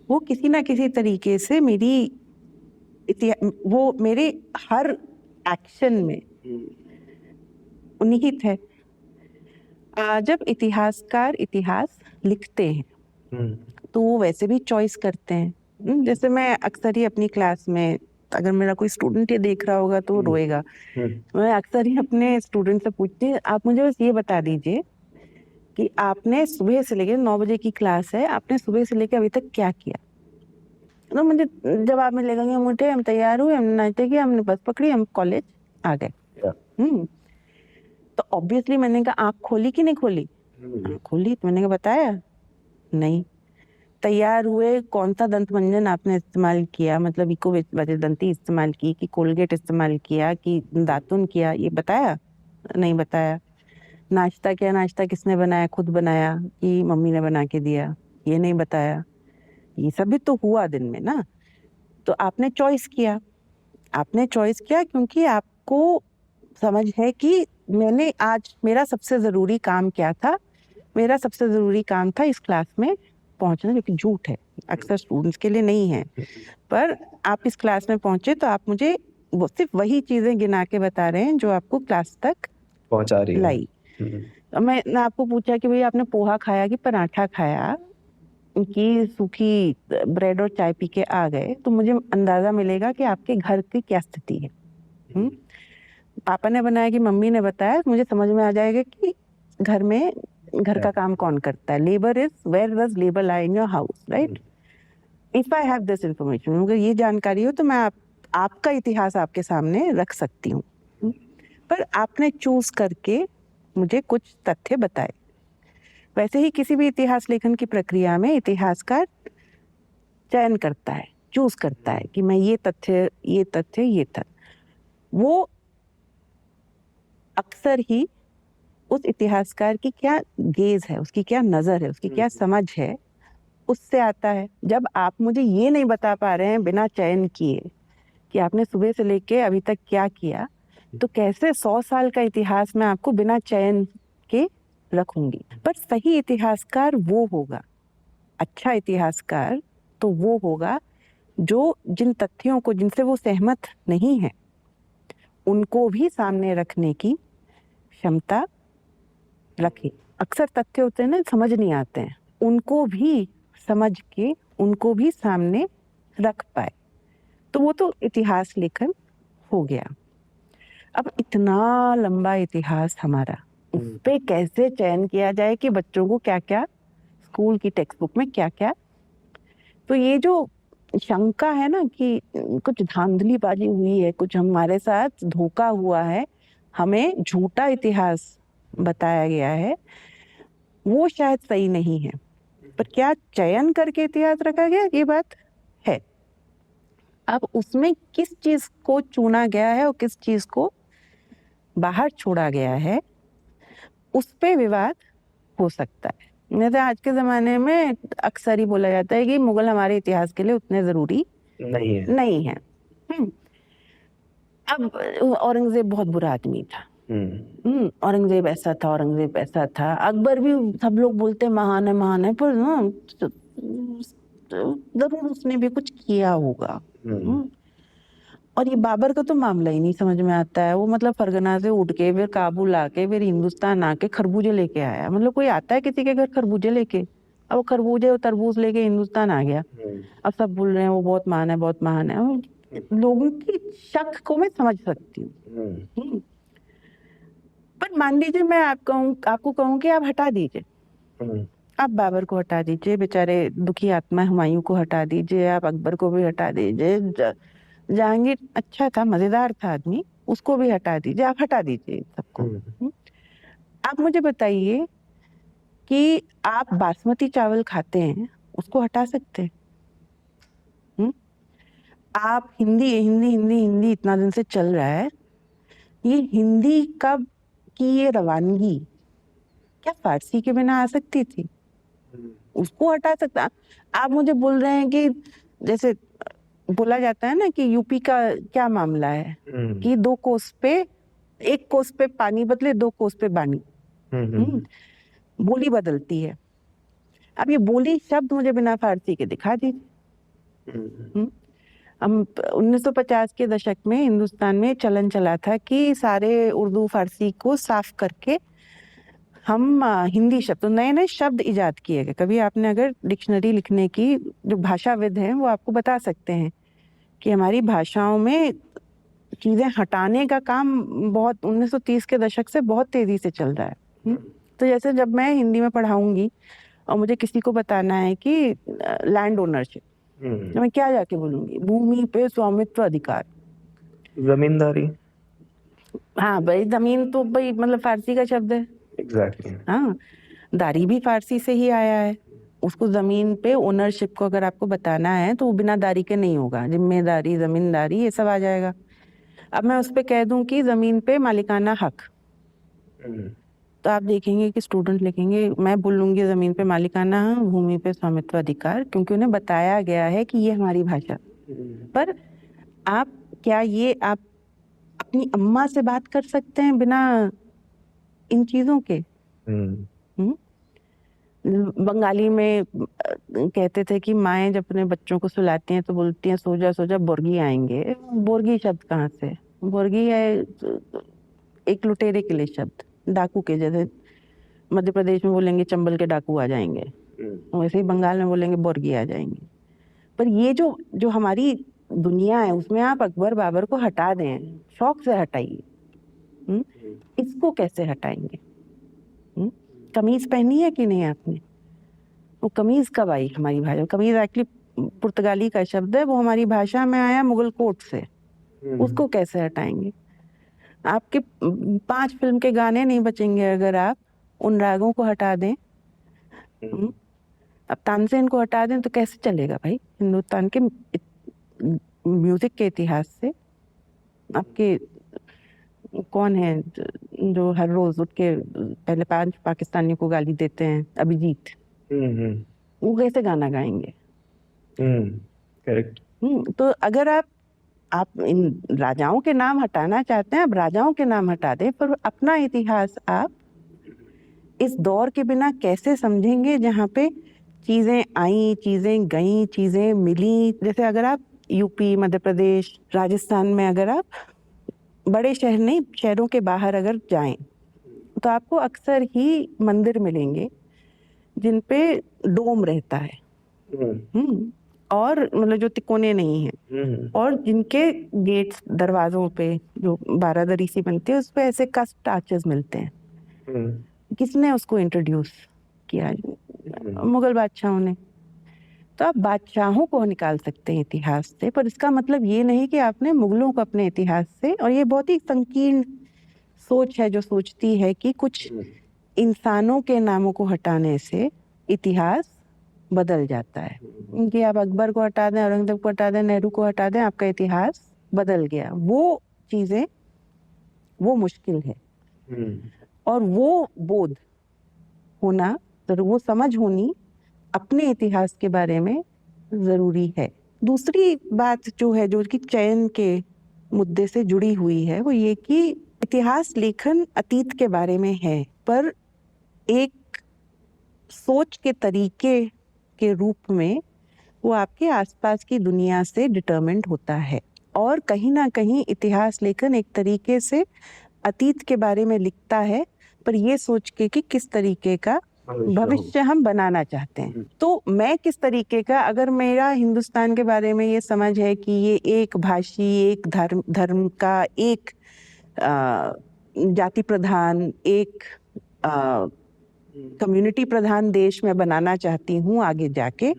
वो किसी ना किसी तरीके से वो मेरे हर एक्शन में निहित है। जब इतिहासकार इतिहास लिखते हैं तो वो वैसे भी चॉइस करते हैं। जैसे मैं अक्सर ही अपनी क्लास में, अगर मेरा कोई स्टूडेंट ये देख रहा होगा तो वो रोएगा। मैं अक्सर ही अपने स्टूडेंट से पूछती हूँ, आप मुझे बस ये बता दीजिए कि आपने सुबह से लेकर 9 बजे की क्लास है, आपने सुबह से लेकर अभी तक क्या किया। तो मुझे जवाब मिलेगा कि हम उठे, हम तैयार हुए, हमने नाश्ते किया, हमने बस पकड़ी, हम कॉलेज आ गए। तो ऑब्वियसली मैंने कहा आँख खोली कि नहीं खोली? आँख खोली। तो मैंने कहा बताया नहीं। तैयार हुए, कौन सा दंत मंजन आपने इस्तेमाल किया, मतलब इको वजयदंती इस्तेमाल की कि कोलगेट इस्तेमाल किया कि दातुन किया, ये बताया? नहीं बताया। नाश्ता किया, नाश्ता किसने बनाया, खुद बनाया कि मम्मी ने बना के दिया, ये नहीं बताया। ये सब भी तो हुआ दिन में ना। तो आपने चॉइस किया क्योंकि आपको समझ है कि मैंने आज मेरा सबसे जरूरी काम क्या था। मेरा सबसे जरूरी काम था इस क्लास में पहुंचना, जो कि झूठ है, अक्सर स्टूडेंट्स के लिए नहीं है। पर आप इस क्लास में पहुंचे तो आप मुझे वो सिर्फ वही चीजें गिना के बता रहे हैं जो आपको क्लास तक पहुंचा रही लाई। मैंने आपको पूछा कि भाई आपने पोहा खाया कि पराठा खाया कि सूखी ब्रेड और चाय पी के आ गए, तो मुझे अंदाजा मिलेगा कि आपके घर की क्या स्थिति है। पापा ने बनाया कि मम्मी ने बताया, मुझे समझ में आ जाएगा कि घर का काम कौन करता है। Labour is, where does labour lie in your house, right? If I have this information, अगर ये जानकारी हो तो मैं आपका इतिहास आपके सामने रख सकती हूँ। पर आपने चूज करके मुझे कुछ तथ्य बताए। वैसे ही किसी भी इतिहास लेखन की प्रक्रिया में इतिहासकार चयन करता है, चूज करता है कि मैं ये तथ्य वो अक्सर ही उस इतिहासकार की क्या गेज है, उसकी क्या नजर है, उसकी क्या समझ है, उससे आता है। जब आप मुझे ये नहीं बता पा रहे हैं बिना चयन किए कि आपने सुबह से लेके अभी तक क्या किया, तो कैसे 100 साल का इतिहास मैं आपको बिना चयन के रखूंगी। पर सही इतिहासकार वो होगा, अच्छा इतिहासकार तो वो होगा जो जिन तथ्यों को, जिनसे वो सहमत नहीं है, उनको भी सामने रखने की क्षमता रखे। अक्सर तथ्य होते हैं ना, समझ नहीं आते हैं, उनको भी समझ के उनको भी सामने रख पाए, तो वो तो इतिहास लेखन हो गया। अब इतना लंबा इतिहास हमारा, उस पे कैसे चयन किया जाए कि बच्चों को क्या क्या स्कूल की टेक्स्ट बुक में क्या क्या। तो ये जो शंका है ना कि कुछ धांधलीबाजी हुई है, कुछ हमारे साथ धोखा हुआ है, हमें झूठा इतिहास बताया गया है, वो शायद सही नहीं है। पर क्या चयन करके इतिहास रखा गया, ये बात है। अब उसमें किस चीज को चुना गया है और किस चीज को बाहर छोड़ा गया है, उस पे विवाद हो सकता है। जैसे आज के जमाने में अक्सर ही बोला जाता है कि मुगल हमारे इतिहास के लिए उतने जरूरी नहीं है। अब औरंगजेब बहुत बुरा आदमी था, औरंगजेब ऐसा था, अकबर भी सब लोग बोलते महान है, पर जरूर उसने भी कुछ किया होगा। और ये बाबर का तो मामला ही नहीं समझ में आता है। वो मतलब फरगना से उठ के फिर काबुल आके फिर हिंदुस्तान आके खरबूजे लेके आया। मतलब कोई आता है किसी के घर खरबूजे लेके? अब वो खरबूजे और तरबूज लेके हिंदुस्तान आ गया। अब सब बोल रहे हैं वो बहुत महान है। लोगों की शक को मैं समझ सकती हूँ। पर मान लीजिए मैं आपको कहूँ कि आप हटा दीजिए, आप बाबर को हटा दीजिए, बेचारे दुखी आत्मा हुमायूं को हटा दीजिए, आप अकबर को भी हटा दीजिए, जहांगीर अच्छा था, मजेदार था आदमी, उसको भी हटा दीजिए, आप हटा दीजिए सबको। आप मुझे बताइए कि आप बासमती चावल खाते हैं, उसको हटा सकते हैं? आप हिंदी इतना दिन से चल रहा है, ये हिंदी कब की ये रवानगी क्या फारसी के बिना आ सकती थी? उसको हटा सकता। आप मुझे बोल रहे हैं कि जैसे बोला जाता है ना कि यूपी का क्या मामला है कि 2 कोस पे, 1 कोस पे पानी बदले 2 कोस पे बानी। बोली बदलती है। अब ये बोली शब्द मुझे बिना फारसी के दिखा दीजिए। हम 1950 के दशक में हिंदुस्तान में चलन चला था कि सारे उर्दू फारसी को साफ करके हम हिंदी शब्द, तो नए नए शब्द इजाद किए गए। कभी आपने अगर डिक्शनरी लिखने की, जो भाषाविद हैं वो आपको बता सकते हैं कि हमारी भाषाओं में चीजें हटाने का काम बहुत 1930 के दशक से बहुत तेजी से चल रहा है। तो जैसे जब मैं हिंदी में पढ़ाऊंगी और मुझे किसी को बताना है कि लैंड ओनरशिप, तो मैं क्या जाके बोलूंगी? भूमि पे स्वामित्व अधिकार, जमींदारी। हाँ भाई, जमीन तो भाई मतलब फारसी का शब्द है। एग्जैक्टली। हाँ, दारी भी फारसी से ही आया है। उसको जमीन पे ओनरशिप को अगर आपको बताना है तो वो बिना दारी के नहीं होगा। जिम्मेदारी, जमींदारी, ये सब आ जाएगा। अब मैं उस पे कह दूं कि जमीन पे मालिकाना हक, तो आप देखेंगे कि स्टूडेंट लिखेंगे, मैं बोलूंगी जमीन पे मालिकाना हक, भूमि पे स्वामित्व अधिकार, क्योंकि उन्हें बताया गया है कि ये हमारी भाषा। पर आप क्या ये आप अपनी अम्मा से बात कर सकते हैं बिना इन चीजों के? बंगाली में कहते थे कि माएँ जब अपने बच्चों को सुलाती हैं तो बोलती हैं सो जा सो जा, बोर्गी आएंगे। बोर्गी शब्द कहाँ से? बोर्गी है एक लुटेरे के लिए शब्द, डाकू के। जैसे मध्य प्रदेश में बोलेंगे चंबल के डाकू आ जाएंगे, वैसे ही बंगाल में बोलेंगे बोर्गी आ जाएंगे। पर ये जो जो हमारी दुनिया है उसमें आप अकबर बाबर को हटा दें, शौक से हटाइए। इसको कैसे हटाएंगे? कमीज पहनी है कि नहीं आपने? वो कमीज कब आई हमारी भाषा? कमीज एक्चुअली पुर्तगाली का शब्द है, वो हमारी भाषा में आया मुगल कोट से। उसको कैसे हटाएंगे? आपके 5 फिल्म के गाने नहीं बचेंगे अगर आप उन रागों को हटा दें। अब तानसेन को हटा दें तो कैसे चलेगा भाई? हिंदुस्तान के म्यूजिक के इतिहास से आपके कौन है जो हर रोज उठ के पहले 5 पाकिस्तानियों को गाली देते हैं? अभिजीत। वो कैसे गाना गाएंगे? करेक्ट। तो अगर आप इन राजाओं के नाम हटाना चाहते हैं, अब राजाओं के नाम हटा दें, पर अपना इतिहास आप इस दौर के बिना कैसे समझेंगे जहाँ पे चीजें आई, चीजें गई, चीजें मिली? जैसे अगर आप यूपी, मध्य प्रदेश, राजस्थान में अगर आप बड़े शहर नहीं, शहरों के बाहर अगर जाएं तो आपको अक्सर ही मंदिर मिलेंगे जिन पे डोम रहता है। और मतलब जो तिकोने नहीं है, और जिनके गेट्स, दरवाजों पे जो बारादरी सी बनती है उस पे ऐसे कस्ट आर्चेस मिलते हैं। किसने उसको इंट्रोड्यूस किया? मुगल बादशाहों ने। तो आप बादशाहों को निकाल सकते हैं इतिहास से, पर इसका मतलब ये नहीं कि आपने मुगलों को अपने इतिहास से। और ये बहुत ही संकीर्ण सोच है जो सोचती है कि कुछ इंसानों के नामों को हटाने से इतिहास बदल जाता है। कि आप अकबर को हटा दें, औरंगजेब को हटा दें, नेहरू को हटा दें, आपका इतिहास बदल गया। वो चीजें, वो मुश्किल है। और वो बोध होना, तो वो समझ होनी अपने इतिहास के बारे में जरूरी है। दूसरी बात जो है, जो कि चयन के मुद्दे से जुड़ी हुई है, वो ये कि इतिहास लेखन अतीत के बारे में है, पर एक सोच के तरीके के रूप में वो आपके आसपास की दुनिया से डिटरमिन्ड होता है। और कहीं ना कहीं इतिहास लेखन एक तरीके से अतीत के बारे में लिखता है, पर ये सोच के कि किस तरीके का भविष्य हम बनाना चाहते हैं। तो मैं किस तरीके का, अगर मेरा हिंदुस्तान के बारे में ये समझ है कि ये एक भाषी, एक धर्म का, एक जाति प्रधान, एक कम्युनिटी प्रधान देश में बनाना चाहती हूँ आगे जाके,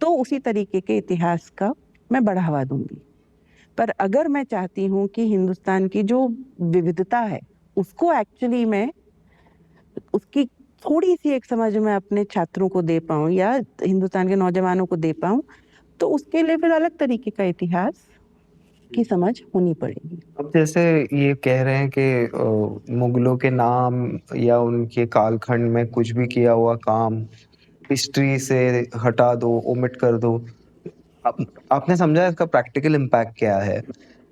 तो उसी तरीके के इतिहास का मैं बढ़ावा दूंगी। पर अगर मैं चाहती हूँ कि हिंदुस्तान की जो विविधता है उसको एक्चुअली मैं उसकी थोड़ी सी एक समझ में अपने छात्रों को दे पाऊँ या हिंदुस्तान के नौजवानों को दे पाऊँ, तो उसके लिए फिर अलग तरीके का इतिहास की समझ होनी पड़ेगी। अब जैसे ये कह रहे हैं कि मुगलों के नाम या उनके कालखंड में कुछ भी किया हुआ काम हिस्ट्री से हटा दो, ओमिट कर दो। आपने समझा इसका प्रैक्टिकल इम्पैक्ट क्या है।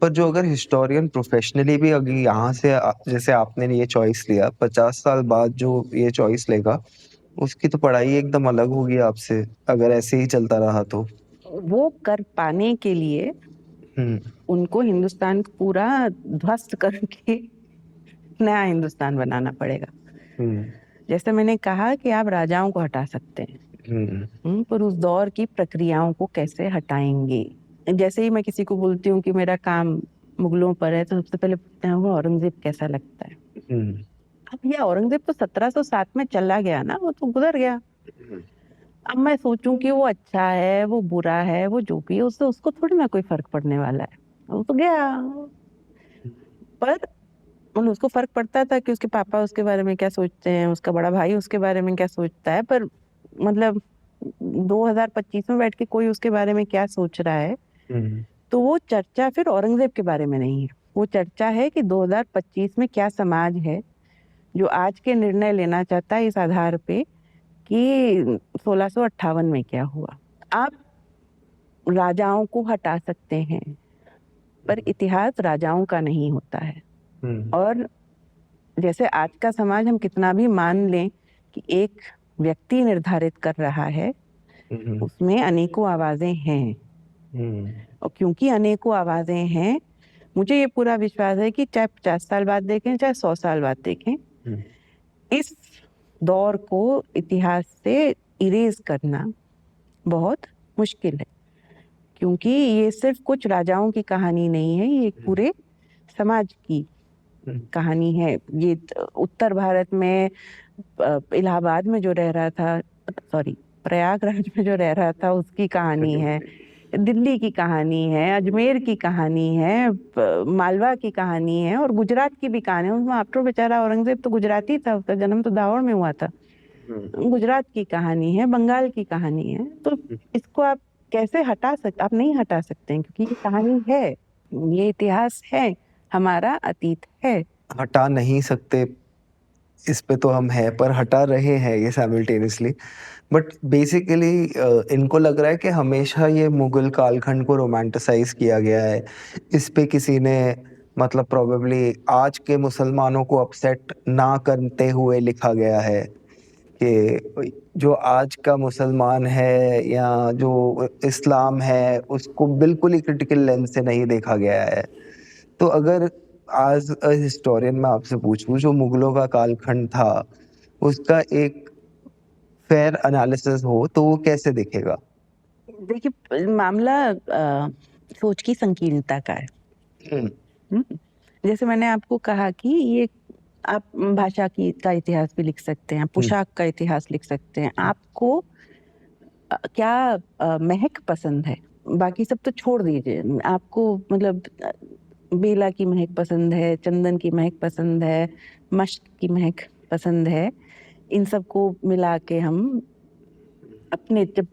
पर जो अगर हिस्टोरियन प्रोफेशनली भी अगर यहाँ से जैसे आपने ये चॉइस लिया, 50 साल बाद जो ये चॉइस लेगा उसकी तो पढ़ाई एकदम अलग होगी आपसे, अगर ऐसे ही चलता रहा तो। वो कर पाने के लिए उनको हिंदुस्तान को पूरा ध्वस्त करके नया हिंदुस्तान बनाना पड़ेगा। जैसे मैंने कहा कि आप राजाओं को हटा सकते हैं, पर उस दौर की प्रक्रियाओं को कैसे हटाएंगे। जैसे ही मैं किसी को बोलती हूँ कि मेरा काम मुगलों पर है, तो सबसे पहले पूछते हैं वो औरंगजेब कैसा लगता है। अब ये औरंगजेब तो 1707 में चला गया ना, वो तो गुजर गया। अब मैं सोचूं कि वो अच्छा है, वो बुरा है, वो जो भी है, उससे उसको थोड़ी ना कोई फर्क पड़ने वाला है, वो तो गया। पर मतलब उसको फर्क पड़ता था कि उसके पापा उसके बारे में क्या सोचते हैं, उसका बड़ा भाई उसके बारे में क्या सोचता है। पर मतलब 2025 में बैठ के कोई उसके बारे में क्या सोच रहा है, तो वो चर्चा फिर औरंगजेब के बारे में नहीं है। वो चर्चा है कि 2025 में क्या समाज है जो आज के निर्णय लेना चाहता है इस आधार पे कि 1658 में क्या हुआ। आप राजाओं को हटा सकते हैं, पर इतिहास राजाओं का नहीं होता है। और जैसे आज का समाज हम कितना भी मान लें कि एक व्यक्ति निर्धारित कर रहा है, उसमें अनेकों आवाजें हैं। और क्योंकि अनेकों आवाजें हैं, मुझे ये पूरा विश्वास है कि चाहे 50 साल बाद देखें, चाहे 100 साल बाद देखें, इस दौर को इतिहास से इरेज करना बहुत मुश्किल है। क्योंकि ये सिर्फ कुछ राजाओं की कहानी नहीं है, ये एक पूरे समाज की कहानी है। ये उत्तर भारत में इलाहाबाद में जो रह रहा था, प्रयागराज में जो रह रहा था, उसकी कहानी है। दिल्ली की कहानी है, अजमेर की कहानी है, मालवा की कहानी है, और गुजरात की भी कहानी है। उसमें आफ्टर बेचारा औरंगजेब तो गुजराती था, उसका जन्म तो दाहोर में हुआ था। गुजरात की कहानी है, बंगाल की कहानी है। तो इसको आप कैसे हटा सकते? आप नहीं हटा सकते हैं, क्योंकि ये कहानी है, ये इतिहास है, हमारा अतीत है। हटा नहीं सकते इस पे तो हम हैं, पर हटा रहे हैं ये साइमल्टेनियसली। बट बेसिकली इनको लग रहा है कि हमेशा ये मुगल कालखंड को रोमांटिसाइज किया गया है। इस पे किसी ने मतलब प्रोबेबली आज के मुसलमानों को अपसेट ना करते हुए लिखा गया है कि जो आज का मुसलमान है या जो इस्लाम है उसको बिल्कुल ही क्रिटिकल लेंस से नहीं देखा गया है। तो अगर आज हिस्टोरियन मैं आपसे पूछूं, जो मुगलों का कालखंड था उसका एक फेयर एनालिसिस हो तो वो कैसे दिखेगा? देखिए, मामला सोच की संकीर्णता का है। जैसे मैंने आपको कहा कि ये आप भाषा की का इतिहास भी लिख सकते हैं, पोशाक का इतिहास लिख सकते हैं। आपको क्या महक पसंद है, बाकी सब तो छोड़ दीजिए। आपको मतलब बेला की महक पसंद है, चंदन की महक पसंद है, मश्क की महक पसंद है, इन सबको मिला के हम अपने जब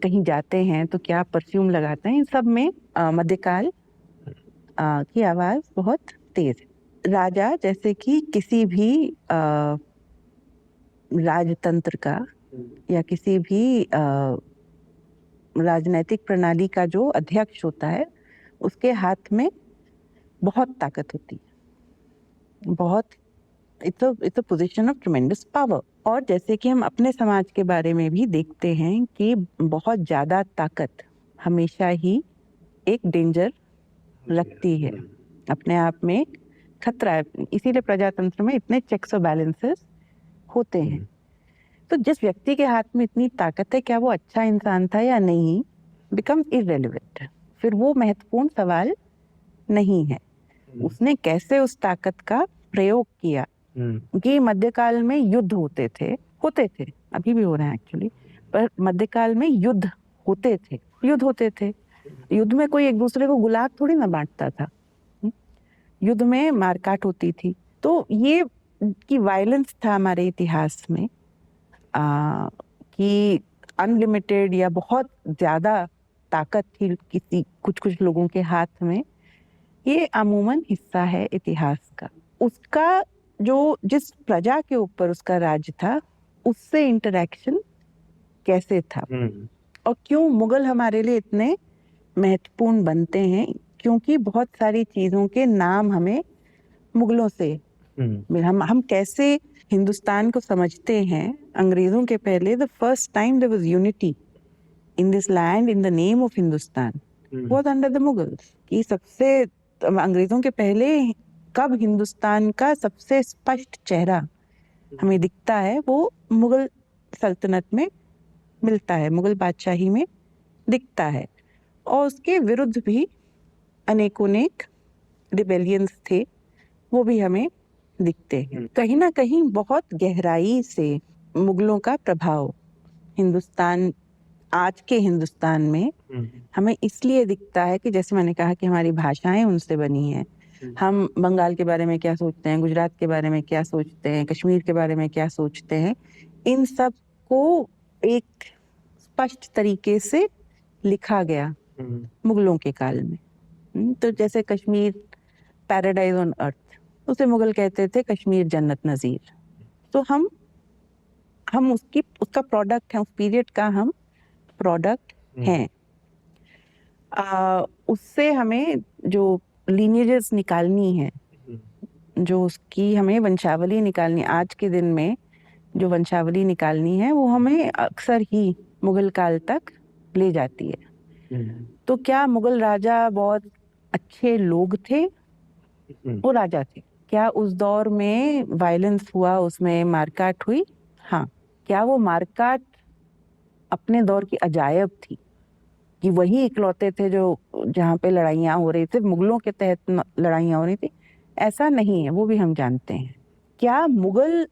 कहीं जाते हैं तो क्या परफ्यूम लगाते हैं। इन सब में मध्यकाल की आवाज बहुत तेज है। राजा जैसे कि किसी भी राजतंत्र का या किसी भी राजनैतिक प्रणाली का जो अध्यक्ष होता है, उसके हाथ में बहुत ताकत होती है, बहुत। It's a position of ट्रेमेंडस power. और जैसे कि हम अपने समाज के बारे में भी देखते हैं कि बहुत ज्यादा ताकत हमेशा ही एक डेंजर रखती है, अपने आप में खतरा है। इसीलिए प्रजातंत्र में इतने चेक्स और बैलेंसेस होते हैं। तो जिस व्यक्ति के हाथ में इतनी ताकत है, क्या वो अच्छा इंसान था या नहीं, बिकम्स इररेलेवेंट। फिर वो महत्वपूर्ण सवाल नहीं है, उसने कैसे उस ताकत का प्रयोग किया। कि मध्यकाल में युद्ध होते थे, अभी भी हो रहे हैं एक्चुअली, पर मध्यकाल में युद्ध होते थे। युद्ध में कोई एक दूसरे को गुलाब थोड़ी ना बांटता था, युद्ध में मारकाट होती थी। तो ये कि वायलेंस था हमारे इतिहास में, कि अनलिमिटेड या बहुत ज्यादा ताकत थी किसी कुछ लोगों के हाथ में, ये अमूमन हिस्सा है इतिहास का। उसका जो जिस प्रजा के ऊपर उसका राज था, उससे इंटरेक्शन कैसे था और क्यों मुगल हमारे लिए इतने महत्वपूर्ण बनते हैं, क्योंकि बहुत सारी चीजों के नाम हमें मुगलों से हम कैसे हिंदुस्तान को समझते हैं। अंग्रेजों के पहले the first time there was unity in this land in the name of Hindustan was under the Mughals. कि सबसे अंग्रेजों के पहले कब हिंदुस्तान का सबसे स्पष्ट चेहरा हमें दिखता है, वो मुगल सल्तनत में मिलता है, मुगल बादशाही में दिखता है। और उसके विरुद्ध भी अनेकों रिबेलियंस थे, वो भी हमें दिखते हैं। कहीं ना कहीं बहुत गहराई से मुगलों का प्रभाव हिंदुस्तान, आज के हिंदुस्तान में हमें इसलिए दिखता है कि जैसे मैंने कहा कि हमारी भाषाएं उनसे बनी हैं। हम बंगाल के बारे में क्या सोचते हैं, गुजरात के बारे में क्या सोचते हैं, कश्मीर के बारे में क्या सोचते हैं, इन सब को एक स्पष्ट तरीके से लिखा गया मुगलों के काल में। तो जैसे कश्मीर पैराडाइज ऑन अर्थ, उसे मुगल कहते थे कश्मीर जन्नत नज़ीर। तो हम उसका प्रोडक्ट है, उस पीरियड का हम प्रोडक्ट हैं। उससे हमें जो लीनिएजेस निकालनी है, जो उसकी हमें वंशावली निकालनी, आज के दिन में जो वंशावली निकालनी है, वो हमें अक्सर ही मुगल काल तक ले जाती है। तो क्या मुगल राजा बहुत अच्छे लोग थे? वो राजा थे। क्या उस दौर में वायलेंस हुआ, उसमें मारकाट हुई? हाँ। क्या वो मारकाट अपने दौर की अजायब थी कि वही इकलौते थे जो जहाँ पे लड़ाइयाँ हो रही थी, मुगलों के तहत लड़ाइयाँ हो रही थी? ऐसा नहीं है, वो भी हम जानते हैं। क्या मुगल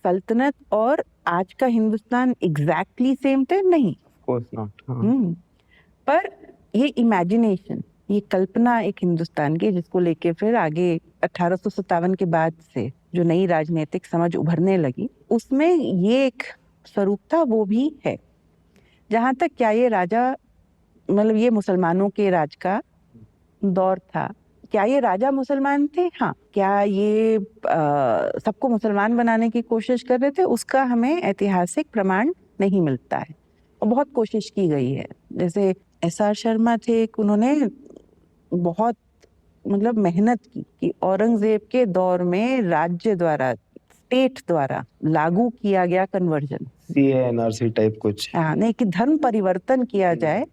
सल्तनत और आज का हिंदुस्तान एग्जैक्टली सेम थे? नहीं, ऑफ कोर्स नॉट। पर ये इमेजिनेशन, ये कल्पना एक हिंदुस्तान की, जिसको लेके फिर आगे 1857 के बाद से जो नई राजनीतिक समझ उभरने लगी, उसमें ये एक स्वरूप था, वो भी है। जहाँ तक क्या ये राजा, मतलब ये मुसलमानों के राज का दौर था, क्या ये राजा मुसलमान थे? हाँ। क्या ये सबको मुसलमान बनाने की कोशिश कर रहे थे? उसका हमें ऐतिहासिक प्रमाण नहीं मिलता है, और बहुत कोशिश की गई है। जैसे एस.आर. शर्मा थे, उन्होंने बहुत मतलब मेहनत की कि औरंगजेब के दौर में राज्य द्वारा, स्टेट द्वारा लागू किया गया कन्वर्जन, CA/NRC टाइप कुछ, हाँ, नहीं, कि धर्म परिवर्तन किया जाए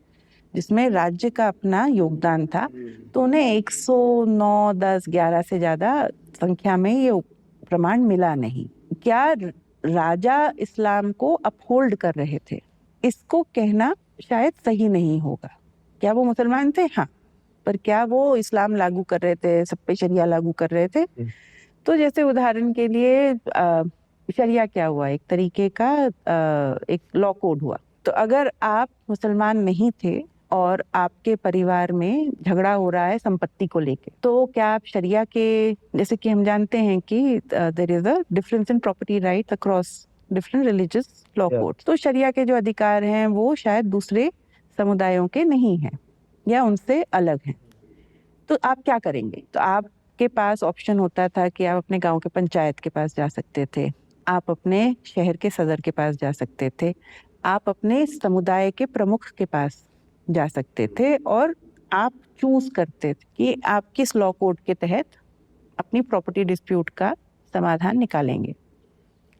जिसमें राज्य का अपना योगदान था। तो उन्हें 109, 10, 11 से ज्यादा संख्या में ये प्रमाण मिला नहीं। क्या राजा इस्लाम को अपहोल्ड कर रहे थे? इसको कहना शायद सही नहीं होगा। क्या वो मुसलमान थे? हाँ। पर क्या वो इस्लाम लागू कर रहे थे, सब पे शरिया लागू कर रहे थे? तो जैसे उदाहरण के लिए शरिया क्या हुआ, एक तरीके का एक लॉ कोड हुआ। तो अगर आप मुसलमान नहीं थे और आपके परिवार में झगड़ा हो रहा है संपत्ति को लेके, तो क्या आप शरिया के, जैसे कि हम जानते हैं कि there is a difference in property right across different religious law codes, तो शरिया के जो अधिकार हैं वो शायद दूसरे समुदायों के नहीं हैं या उनसे अलग हैं। तो आप क्या करेंगे? तो आपके पास ऑप्शन होता था कि आप अपने गांव के पंचायत के पास जा सकते थे, आप अपने शहर के सदर के पास जा सकते थे, आप अपने समुदाय के प्रमुख के पास जा सकते थे, और आप चूज करते थे कि आप किस लॉ कोड के तहत अपनी प्रॉपर्टी डिस्प्यूट का समाधान निकालेंगे।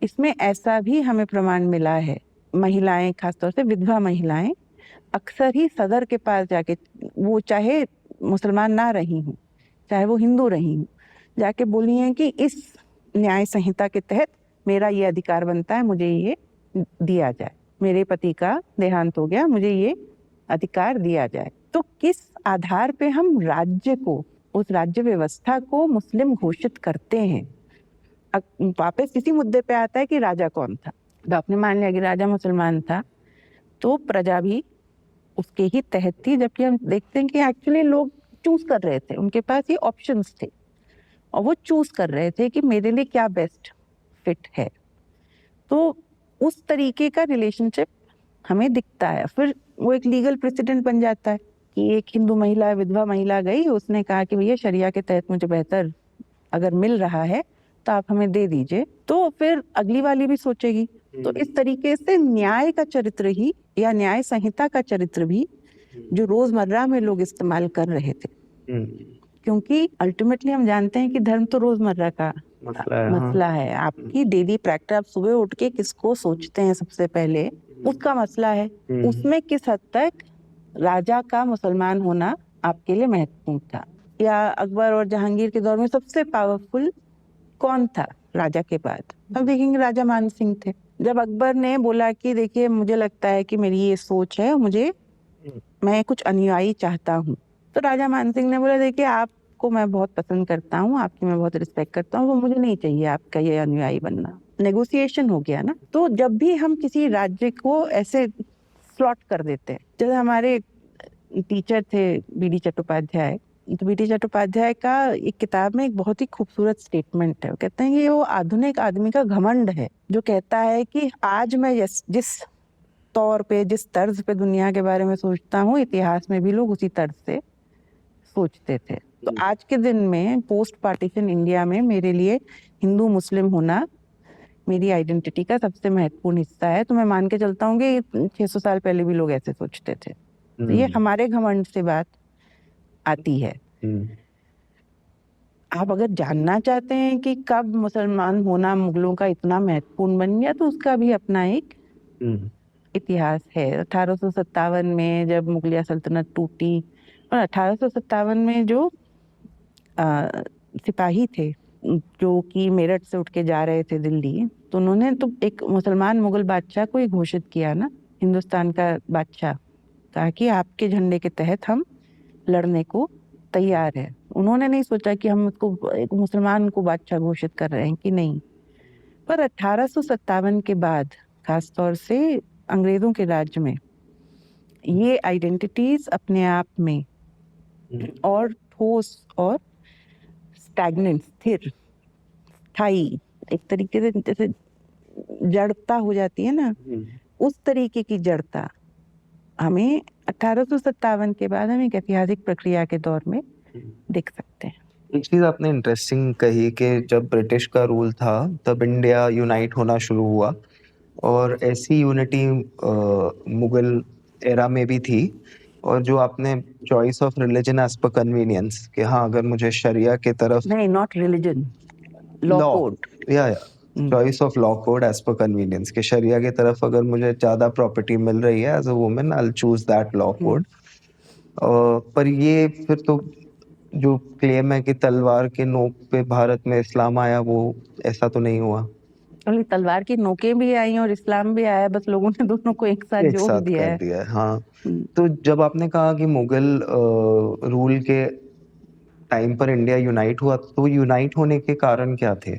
इसमें ऐसा भी हमें प्रमाण मिला है, महिलाएं, खासतौर से विधवा महिलाएं, अक्सर ही सदर के पास जाके, वो चाहे मुसलमान ना रही हूँ, चाहे वो हिंदू रही हूँ, जाके बोली हैं कि इस न्याय संहिता के तहत मेरा ये अधिकार बनता है, मुझे ये दिया जाए, मेरे पति का देहांत हो गया, मुझे ये अधिकार दिया जाए। तो किस आधार पे हम राज्य को, उस राज्य व्यवस्था को मुस्लिम घोषित करते हैं? वापस इसी मुद्दे पे आता है कि राजा कौन था। तो आपने मान लिया कि राजा मुसलमान था, तो प्रजा भी उसके ही तहत थी, जबकि हम देखते हैं कि एक्चुअली लोग चूज कर रहे थे, उनके पास ये ऑप्शंस थे और वो चूज कर रहे थे कि मेरे लिए क्या बेस्ट फिट है। तो उस तरीके का रिलेशनशिप हमें दिखता है। फिर वो एक लीगल प्रेसिडेंट बन जाता है कि एक हिंदू महिला, विधवा महिला गई, उसने कहा कि भैया शरिया के तहत मुझे बेहतर अगर मिल रहा है तो आप हमें दे दीजिए। तो फिर अगली वाली भी सोचेगी तो इस तरीके से न्याय का चरित्र ही या न्याय संहिता का चरित्र भी जो रोजमर्रा में लोग इस्तेमाल कर रहे थे, क्योंकि अल्टीमेटली हम जानते हैं कि धर्म तो रोजमर्रा का मसला है। आपकी डेली प्रैक्टिस, आप सुबह उठ के किसको सोचते हैं सबसे पहले, उसका मसला है। उसमें किस हद तक राजा का मुसलमान होना आपके लिए महत्वपूर्ण था, या अकबर और जहांगीर के दौर में सबसे पावरफुल कौन था राजा के बाद? अब देखेंगे राजा मान सिंह थे। जब अकबर ने बोला कि देखिए मुझे लगता है कि मेरी ये सोच है, मैं कुछ अनुयायी चाहता हूँ, तो राजा मान सिंह ने बोला देखिए आपको मैं बहुत पसंद करता हूँ, आपकी मैं बहुत रिस्पेक्ट करता हूँ, वो मुझे नहीं चाहिए आपका ये अनुयायी बनना। नेगोशिएशन हो गया ना। तो जब भी हम किसी राज्य को ऐसे स्लॉट कर देते हैं, जैसे हमारे टीचर थे बीडी चट्टोपाध्याय, तो बीडी चट्टोपाध्याय का एक किताब में एक बहुत ही खूबसूरत स्टेटमेंट है। वो कहते हैं कि वो आधुनिक आदमी का घमंड है जो कहता है कि आज मैं जिस तौर पे, जिस तर्ज पे दुनिया के बारे में सोचता हूँ, इतिहास में भी लोग उसी तर्ज से सोचते थे। तो आज के दिन में पोस्ट पार्टीशन इंडिया में मेरे लिए हिंदू मुस्लिम होना मेरी आइडेंटिटी का सबसे महत्वपूर्ण हिस्सा है। तो मैं मान के चलता हूँ कि 600 साल पहले भी लोग ऐसे सोचते थे। तो ये हमारे घमंड से बात आती है। आप अगर जानना चाहते हैं कि कब मुसलमान होना मुगलों का इतना महत्वपूर्ण बन गया, तो उसका भी अपना एक इतिहास है। 1857 में जब मुगलिया सल्तनत टूटी, और 1857 में जो सिपाही थे जो कि मेरठ से उठ के जा रहे थे दिल्ली, तो उन्होंने तो एक मुसलमान मुगल बादशाह को ही घोषित किया ना, हिंदुस्तान का बादशाह, कहा कि आपके झंडे के तहत हम लड़ने को तैयार है। उन्होंने नहीं सोचा कि हम उसको एक मुसलमान को बादशाह घोषित कर रहे हैं कि नहीं। पर 1857 के बाद खासतौर से अंग्रेजों के राज्य में ये आइडेंटिटीज अपने आप में और ठोस और स्टैग्नेंट, स्थिर, स्थायी, एक तरीके से जैसे जड़ता हो जाती है ना, उस तरीके की जड़ता हमें 1857 के बाद हम एक ऐतिहासिक प्रक्रिया के दौर में देख सकते हैं। एक चीज आपने इंटरेस्टिंग कही कि जब ब्रिटिश का रूल था तब इंडिया यूनाइट होना शुरू हुआ, और ऐसी यूनिटी मुगल एरा में भी थी। और जो आपने choice of religion as per convenience, कि हाँ अगर मुझे शरिया के तरफ, नहीं, नॉट रिलीजन, लॉ कोड, या choice of law code as per convenience, कि शरिया की तरफ अगर मुझे ज्यादा प्रॉपर्टी मिल रही है as a woman, I will choose that law code. पर ये फिर तो जो क्लेम है कि तलवार के नोक पे भारत में इस्लाम आया, वो ऐसा तो नहीं हुआ। तलवार की नोकें भी आई और इस्लाम भी आया, बस लोगों ने दोनों को एक साथ जोड़ दिया है। हाँ। तो जब आपने कहा कि मुगल रूल के टाइम पर इंडिया यूनाइट हुआ, तो यूनाइट होने के कारण क्या थे?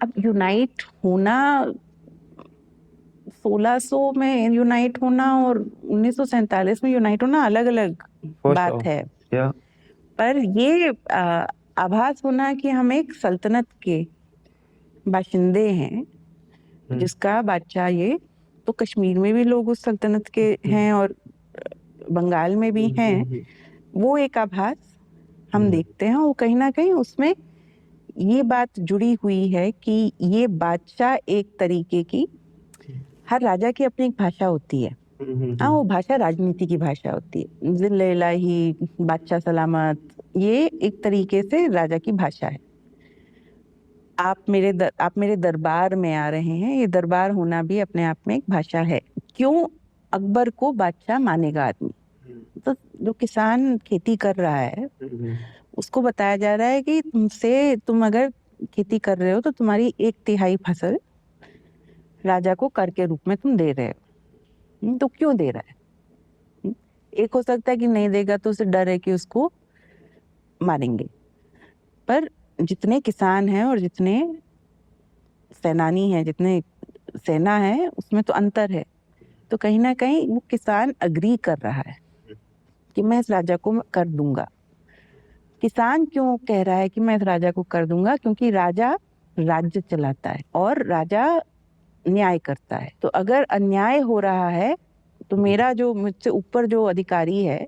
अब यूनाइट होना, 1600 में यूनाइट होना और 1947 में यूनाइट होना अलग अलग बात है। पर ये आभास होना कि हम एक सल्तनत के बाशिंदे हैं, जिसका बादशाह ये, तो कश्मीर में भी लोग उस सल्तनत के हैं और बंगाल में भी हैं, वो एक आभास हम देखते हैं। वो कहीं ना कहीं उसमें ये बात जुड़ी हुई है कि ये बादशाह एक तरीके की, हर राजा की अपनी एक भाषा होती है। हाँ, वो भाषा राजनीति की भाषा होती है। जिले इलाही, बादशाह सलामत, ये एक तरीके से राजा की भाषा है। आप मेरे दरबार में आ रहे हैं, ये दरबार होना भी अपने आप में एक भाषा है। क्यों अकबर को बादशाह मानेगा आदमी? तो जो किसान खेती कर रहा है उसको बताया जा रहा है कि तुम अगर खेती कर रहे हो तो तुम्हारी 1/3 फसल राजा को कर के रूप में तुम दे रहे हो। तो क्यों दे रहा है? एक हो सकता है कि नहीं देगा तो उसे डर है कि उसको मारेंगे, पर जितने किसान हैं और जितने सेनानी हैं, जितने सेना है, उसमें तो अंतर है। तो कहीं ना कहीं वो किसान अग्री कर रहा है कि मैं इस राजा को कर दूंगा। किसान क्यों कह रहा है कि मैं इस राजा को कर दूंगा? क्योंकि राजा राज्य चलाता है और राजा न्याय करता है। तो अगर अन्याय हो रहा है तो मेरा जो मुझसे ऊपर जो अधिकारी है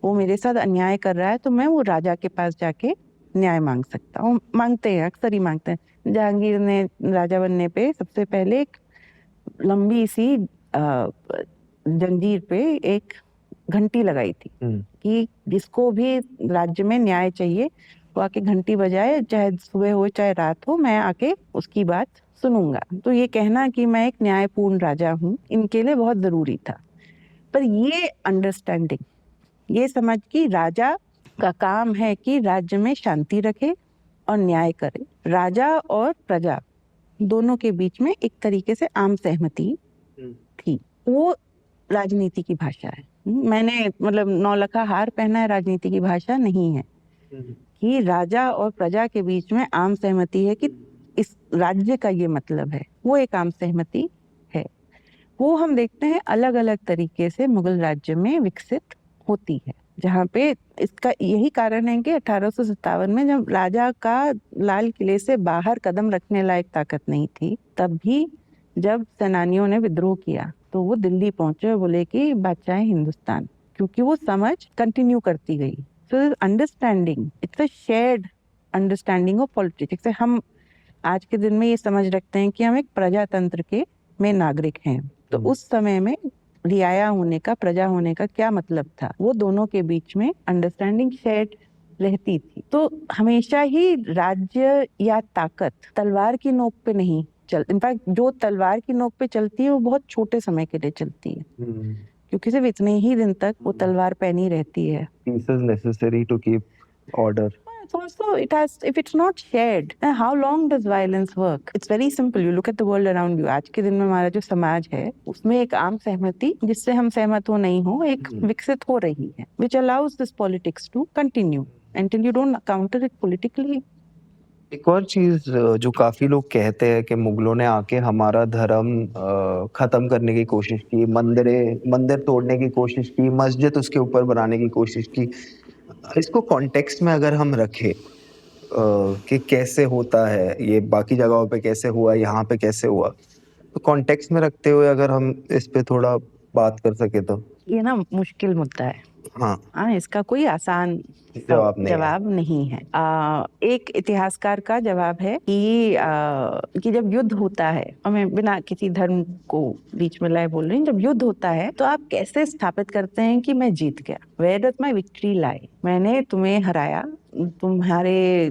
वो मेरे साथ अन्याय कर रहा है, तो मैं वो राजा के पास जाके न्याय मांग सकता हूँ। मांगते हैं, अक्सर ही मांगते हैं। जहांगीर ने राजा बनने पे सबसे पहले एक लंबी सी जंजीर पे एक घंटी लगाई थी कि जिसको भी राज्य में न्याय चाहिए वो आके घंटी बजाए, चाहे सुबह हो चाहे रात हो, मैं आके उसकी बात सुनूंगा। तो ये कहना कि मैं एक न्यायपूर्ण राजा हूँ, इनके लिए बहुत जरूरी था। पर ये अंडरस्टैंडिंग, ये समझ कि राजा का काम है कि राज्य में शांति रखे और न्याय करे। राजा और प्रजा दोनों के बीच में एक तरीके से आम सहमति थी, वो राजनीति की भाषा है। मैंने मतलब नौलखा हार पहना है, राजनीति की भाषा नहीं है। कि राजा और प्रजा के बीच में आम सहमति है कि इस राज्य का ये मतलब है, वो एक आम सहमति है। वो हम देखते हैं अलग अलग तरीके से मुगल राज्य में विकसित होती है, जहाँ पे इसका यही कारण है कि 1857 में जब राजा का लाल किले से बाहर कदम रखने लायक ताकत नहीं थी, तब भी जब सेनानियों ने विद्रोह किया तो वो दिल्ली पहुंचे और बोले कि बादशाह हिंदुस्तान, क्योंकि वो समझ कंटिन्यू करती गई। So understanding, it's a shared understanding of politics. हम आज के दिन में ये समझ रखते हैं कि हम एक प्रजातंत्र के में नागरिक हैं, तो उस समय में रियाया होने का, प्रजा होने का क्या मतलब था, वो दोनों के बीच में अंडरस्टैंडिंग शेयर्ड रहती थी। तो हमेशा ही राज्य या ताकत तलवार की नोक पे नहीं चल, इनफैक्ट जो तलवार की नोक पे चलती है वो बहुत छोटे समय के लिए चलती है, क्योंकि सिर्फ इतने ही दिन तक वो तलवार पहनी रहती है। Peace is necessary to keep order. Also, it has, if it's not shared, then how long does violence work? It's very simple. You look at the world around you. आज के दिन में हमारा जो समाज है, उसमें एक आम सहमति, जिससे हम सहमत हो नहीं हो, एक विकसित हो रही है, which allows this politics to continue until you don't counter it politically. एक और चीज जो काफी लोग कहते हैं कि मुगलों ने आके हमारा धर्म खत्म करने की कोशिश की, मंदिर तोड़ने की कोशिश की, मस्जिद उसके ऊपर बनाने की कोशिश की। इसको कॉन्टेक्स्ट में अगर हम रखें कि कैसे होता है ये, बाकी जगहों पे कैसे हुआ, यहाँ पे कैसे हुआ, तो कॉन्टेक्स्ट में रखते हुए अगर हम इस पे थोड़ा बात कर सके तो। ये ना मुश्किल मुद्दा है। हाँ, इसका कोई आसान जवाब नहीं है। एक इतिहासकार का जवाब है कि जब युद्ध होता है, और मैं बिना किसी धर्म को बीच में लाए बोल रही हूँ, जब युद्ध होता है तो आप कैसे स्थापित करते हैं कि मैं जीत गया? वेयर डज माय विक्ट्री लाई? मैंने तुम्हें हराया, तुम्हारे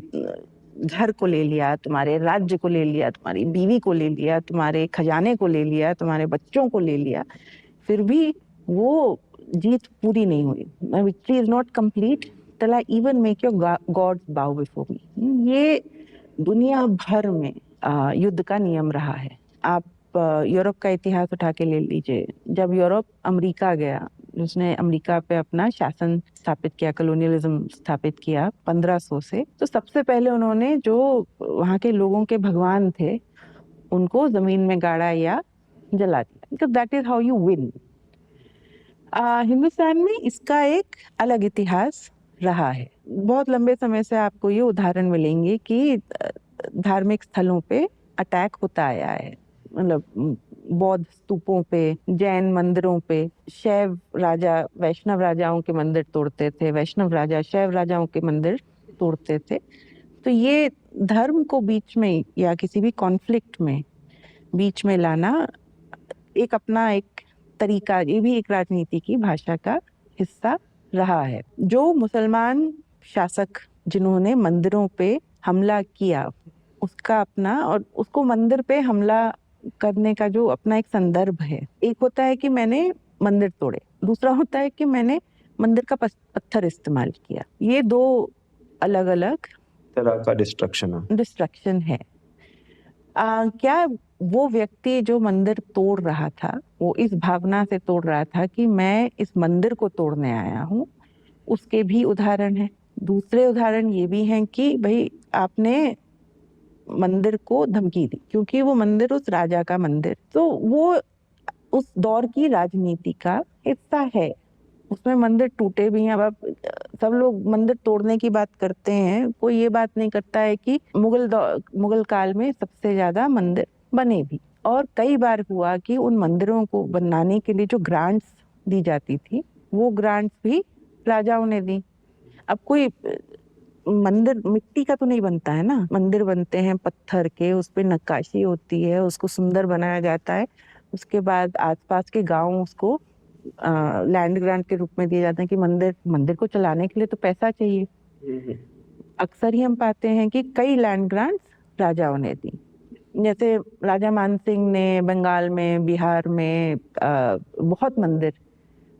घर को ले लिया, तुम्हारे राज्य को ले लिया, तुम्हारी बीवी को ले लिया, तुम्हारे खजाने को ले लिया, तुम्हारे बच्चों को ले लिया, फिर भी वो जीत पूरी नहीं हुई। My victory is not complete till I even make your gods bow before me. ये दुनिया भर में युद्ध का नियम रहा है। आप यूरोप का इतिहास उठा के ले लीजिए। जब यूरोप अमेरिका गया, उसने अमेरिका पे अपना शासन स्थापित किया, कॉलोनियलिज्म स्थापित किया 1500 से, तो सबसे पहले उन्होंने जो वहाँ के लोगों के भगवान थे उनको जमीन में गाड़ा या जला दिया, because that is how you win. Hindustan में इसका एक अलग इतिहास रहा है। बहुत लंबे समय से आपको ये उदाहरण मिलेंगे कि धार्मिक स्थलों पे अटैक होता आया है, मतलब बौद्ध स्तूपों पे, जैन मंदिरों पे। शैव राजा वैष्णव राजाओं के मंदिर तोड़ते थे, वैष्णव राजा शैव राजाओं के मंदिर तोड़ते थे। तो ये धर्म को बीच में या किसी भी कॉन्फ्लिक्ट में बीच में लाना एक अपना एक तरीका, ये भी एक राजनीति की भाषा का हिस्सा रहा है। जो मुसलमान शासक जिन्होंने मंदिरों पे हमला किया, उसका अपना, और उसको मंदिर पे हमला करने का जो अपना एक संदर्भ है। एक होता है कि मैंने मंदिर तोड़े, दूसरा होता है कि मैंने मंदिर का पत्थर इस्तेमाल किया। ये दो अलग अलग तरह का डिस्ट्रक्शन है। क्या वो व्यक्ति जो मंदिर तोड़ रहा था, वो इस भावना से तोड़ रहा था कि मैं इस मंदिर को तोड़ने आया हूँ? उसके भी उदाहरण हैं। दूसरे उदाहरण ये भी हैं कि भाई आपने मंदिर को धमकी दी, क्योंकि वो मंदिर उस राजा का मंदिर, तो वो उस दौर की राजनीति का हिस्सा है। उसमें मंदिर टूटे भी हैं। अब सब लोग मंदिर तोड़ने की बात करते हैं, कोई ये बात नहीं करता है कि मुगल काल में सबसे ज्यादा मंदिर बने भी, और कई बार हुआ कि उन मंदिरों को बनाने के लिए जो ग्रांट्स दी जाती थी, वो ग्रांट्स भी राजाओं ने दी। अब कोई मंदिर मिट्टी का तो नहीं बनता है ना, मंदिर बनते हैं पत्थर के, उस पे नक्काशी होती है, उसको सुंदर बनाया जाता है, उसके बाद आसपास के गांव उसको लैंड ग्रांट के रूप में दिए जाते हैं कि मंदिर को चलाने के लिए तो पैसा चाहिए। अक्सर ही हम पाते हैं कि कई लैंड ग्रांट्स राजाओं ने दी, जैसे राजा मानसिंह ने बंगाल में, बिहार में बहुत मंदिर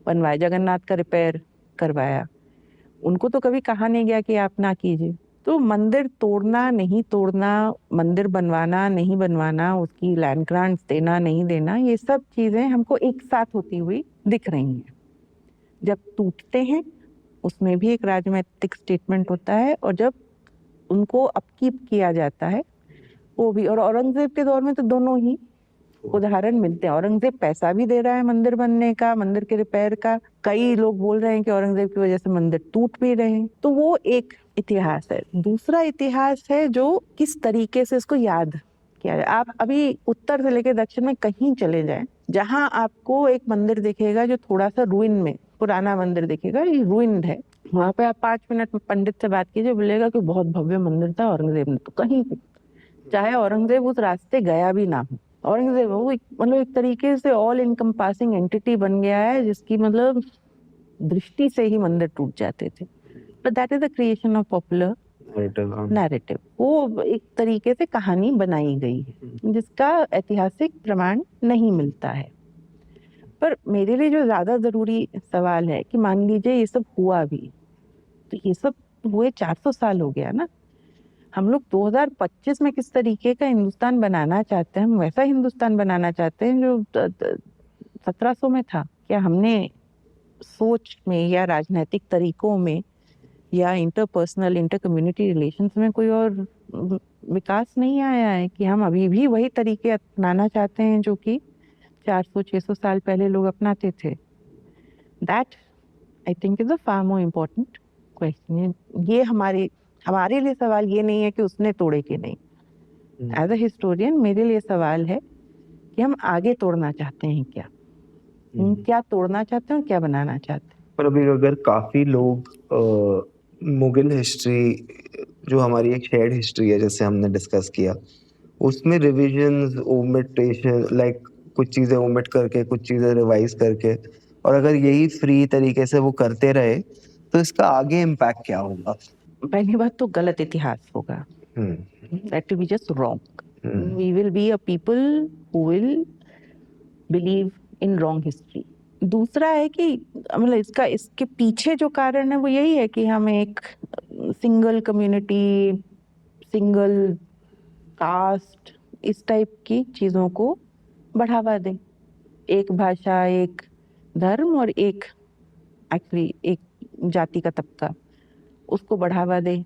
बनवाए, जगन्नाथ का रिपेयर करवाया। उनको तो कभी कहा नहीं गया कि आप ना कीजिए। तो मंदिर तोड़ना नहीं तोड़ना, मंदिर बनवाना नहीं बनवाना, उसकी लैंड ग्रांट्स देना नहीं देना, ये सब चीजें हमको एक साथ होती हुई दिख रही हैं। जब टूटते हैं उसमें भी एक राजनीतिक स्टेटमेंट होता है, और जब उनको अपकीप किया जाता है वो भी। और औरंगजेब के दौर में तो दोनों ही उदाहरण मिलते हैं। औरंगजेब पैसा भी दे रहा है मंदिर बनने का, मंदिर के रिपेयर का। कई लोग बोल रहे हैं कि औरंगजेब की वजह से मंदिर टूट भी रहे हैं। तो वो एक इतिहास है। दूसरा इतिहास है जो किस तरीके से इसको याद किया जाए। आप अभी उत्तर से लेकर दक्षिण में कहीं चले जाएं, जहां आपको एक मंदिर दिखेगा जो थोड़ा सा रुइन में, पुराना मंदिर दिखेगा, ये रुइंड है, वहां पे आप 5 मिनट में पंडित से बात कीजिए, बोलेगा कि बहुत भव्य मंदिर था औरंगजेब ने। तो कहीं पे, चाहे औरंगजेब उस रास्ते गया भी ना हो, औरंगजेब वो मतलब एक तरीके से ऑल इनकम्पासिंग एंटिटी बन गया है, जिसकी मतलब दृष्टि से ही मंदिर टूट जाते थे। But that is the creation of popular narrative. वो एक तरीके से कहानी बनाई गई है जिसका ऐतिहासिक प्रमाण नहीं मिलता है। पर मेरे लिए जो ज्यादा जरूरी सवाल है कि मान लीजिए ये सब हुआ भी, तो ये सब हुए 400 साल हो गया ना। हम लोग 2025 में किस तरीके का हिंदुस्तान बनाना चाहते हैं? हम वैसा हिंदुस्तान बनाना चाहते हैं जो 1700 में था? क्या हमने सोच में या राजनीतिक तरीकों में या इंटरपर्सनल, इंटर कम्युनिटी रिलेशंस में कोई और विकास नहीं आया है कि हम अभी भी वही तरीके अपनाना चाहते हैं जो कि 400-600 साल पहले लोग अपनाते थे? That I think is a far more important question. ये हमारे लिए सवाल ये नहीं है कि उसने तोड़े कि नहीं। एज अ हिस्टोरियन मेरे लिए सवाल है कि हम आगे तोड़ना चाहते हैं क्या, क्या तोड़ना चाहते हैं और क्या बनाना चाहते हैं। पर अभी अगर काफी लोग मुगल हिस्ट्री जो हमारी एक शेयर्ड हिस्ट्री है, जैसे हमने डिस्कस किया, उसमें रिविजन्स, ओमिटेशन, लाइक कुछ चीजें ओमिट करके, कुछ चीजें रिवाइज करके, और अगर यही फ्री तरीके से वो करते रहे तो इसका आगे इम्पैक्ट क्या होगा? पहली बात तो गलत इतिहास होगा। That will be just wrong. We will be a people who will believe in wrong history. दूसरा है कि मतलब इसके पीछे जो कारण है वो यही है कि हम एक सिंगल कम्युनिटी, सिंगल कास्ट, इस टाइप की चीजों को बढ़ावा दें। एक भाषा, एक धर्म और एक जाति का तबका, उसको बढ़ावा दें।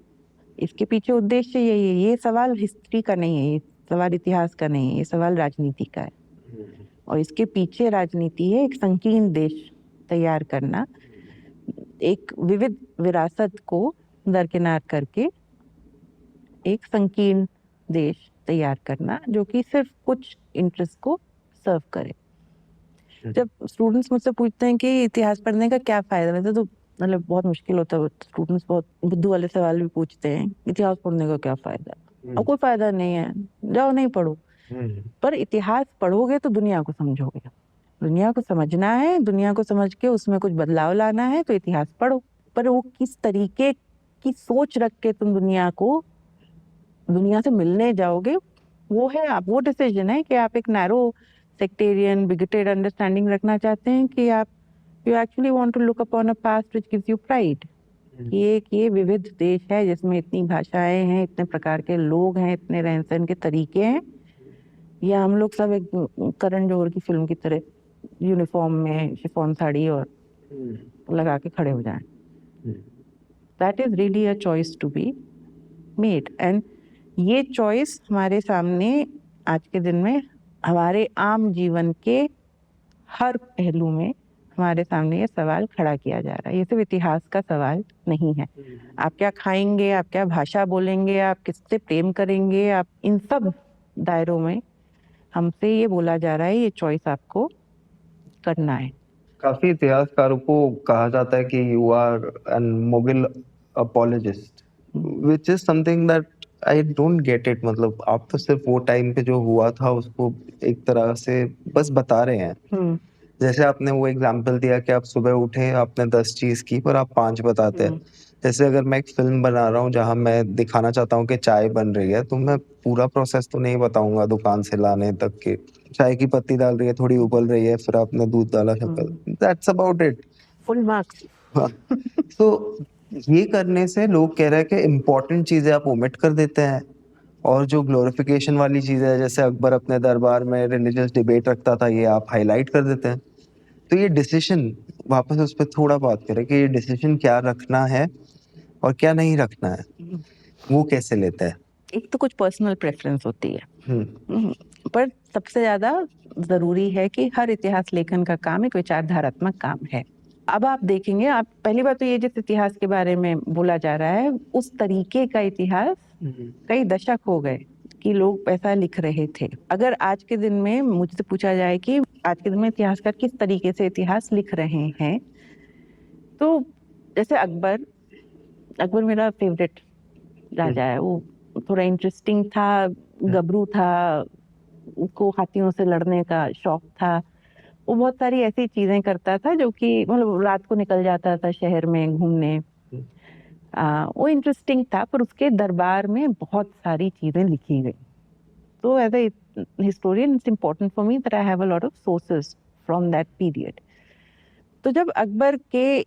इसके पीछे उद्देश्य यही है। ये सवाल हिस्ट्री का नहीं है, ये सवाल इतिहास का नहीं है, ये सवाल राजनीति का है। और इसके पीछे राजनीति है एक संकीर्ण देश तैयार करना, एक विविध विरासत को दरकिनार करके एक संकीर्ण देश तैयार करना जो कि सिर्फ कुछ इंटरेस्ट को सर्व करे। जब स्टूडेंट्स मुझसे पूछते हैं कि इतिहास पढ़ने का क्या फायदा, वैसे तो मतलब बहुत मुश्किल होता है, स्टूडेंट्स बहुत बुद्धू वाले सवाल भी पूछते हैं, इतिहास पढ़ने का क्या फायदा? और कोई फायदा नहीं है, जाओ नहीं पढ़ो। पर इतिहास पढ़ोगे तो दुनिया को समझोगे। दुनिया को समझना है, दुनिया को समझ के उसमें कुछ बदलाव लाना है तो इतिहास पढ़ो। पर वो किस तरीके की सोच रख के तुम दुनिया से मिलने जाओगे, वो है आप, वो डिसीजन है कि आप एक नैरो सेक्टेरियन बिगेटेड अंडरस्टैंडिंग रखना चाहते हैं कि आप you actually want to look upon a past which gives you pride. ये विविध देश है जिसमें इतनी भाषाएं हैं, इतने प्रकार के लोग हैं, इतने रहन सहन के तरीके हैं, या हम लोग सब एक करण जौहर की फिल्म की तरह यूनिफॉर्म में शिफॉन साड़ी और लगा के खड़े हो जाएं। That is really a choice to be made, and ये चॉइस हमारे सामने आज के दिन में हमारे आम जीवन के हर पहलू में हमारे सामने ये सवाल खड़ा किया जा रहा है। ये सिर्फ इतिहास का सवाल नहीं है। आप क्या खाएंगे, आप क्या भाषा बोलेंगे, आप किससे प्रेम करेंगे, आप इन सब दायरों में हमसे ये बोला जा रहा है, ये चॉइस आपको करना है। काफी इतिहासकारों को कहा जाता है कि you are an Mughal apologist, which is something that I don't get it, मतलब आप तो सिर्फ वो टाइम पे जो हुआ था उसको एक तरह से बस बता रहे हैं। जैसे आपने वो एग्जाम्पल दिया कि आप सुबह उठे, आपने 10 चीज की पर आप 5 बताते हैं। जैसे अगर मैं एक फिल्म बना रहा हूँ जहाँ मैं दिखाना चाहता हूँ कि चाय बन रही है, तो मैं पूरा प्रोसेस तो नहीं बताऊंगा दुकान से लाने तक के। चाय की पत्ती डाल रही है, थोड़ी उबल रही है, फिर आपने दूध डाला, शक्कर, that's about it. Full marks. तो ये करने से लोग कह रहे हैं कि इम्पोर्टेंट चीजें आप ओमिट कर देते हैं, और जो ग्लोरिफिकेशन वाली चीजें है, जैसे अकबर अपने दरबार में रिलीजियस डिबेट रखता था, ये आप हाईलाइट कर देते हैं। तो ये डिसीजन, वापस उस पर थोड़ा बात करें कि ये डिसीजन क्या रखना है और क्या नहीं रखना है, वो कैसे लेते हैं? एक तो कुछ पर्सनल प्रेफरेंस होती है, हम्म पर सबसे ज्यादा जरूरी है कि हर इतिहास लेखन का काम एक विचारधारात्मक काम है। अब आप देखेंगे, आप पहली बात तो ये जिस इतिहास के बारे में बोला जा रहा है उस तरीके का इतिहास कई दशक हो गए कि लोग ऐसा लिख रहे थे। अगर आज के दिन में मुझसे पूछा जाए कि आज के दिन में इतिहासकार किस तरीके से इतिहास लिख रहे हैं, तो जैसे अकबर मेरा फेवरेट राजा है। वो थोड़ा इंटरेस्टिंग था, गबरू था, उसको हाथियों से लड़ने का शौक था। वो बहुत सारी ऐसी चीजें करता था जो कि मतलब रात को निकल जाता था शहर में घूमने। वो इंटरेस्टिंग था, पर उसके दरबार में बहुत सारी चीजें लिखी गई। तो as a historian it's important for me that I have a lot of sources from that period. तो जब अकबर के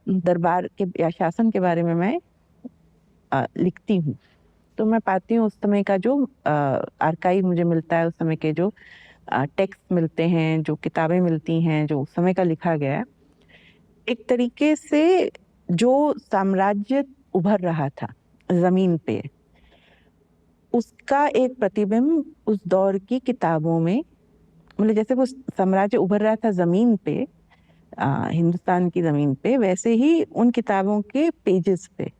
दरबार के या शासन के बारे में मैं लिखती हूँ, तो मैं पाती हूँ उस समय का जो आर्काइव मुझे मिलता है, उस समय के जो टेक्स्ट मिलते हैं, जो किताबें मिलती हैं, जो उस समय का लिखा गया है, एक तरीके से जो साम्राज्य उभर रहा था जमीन पे, उसका एक प्रतिबिंब उस दौर की किताबों में, मतलब जैसे वो साम्राज्य उभर रहा था जमीन पे, हिंदुस्तान की जमीन पे, वैसे ही उन किताबों के पेजेस पे,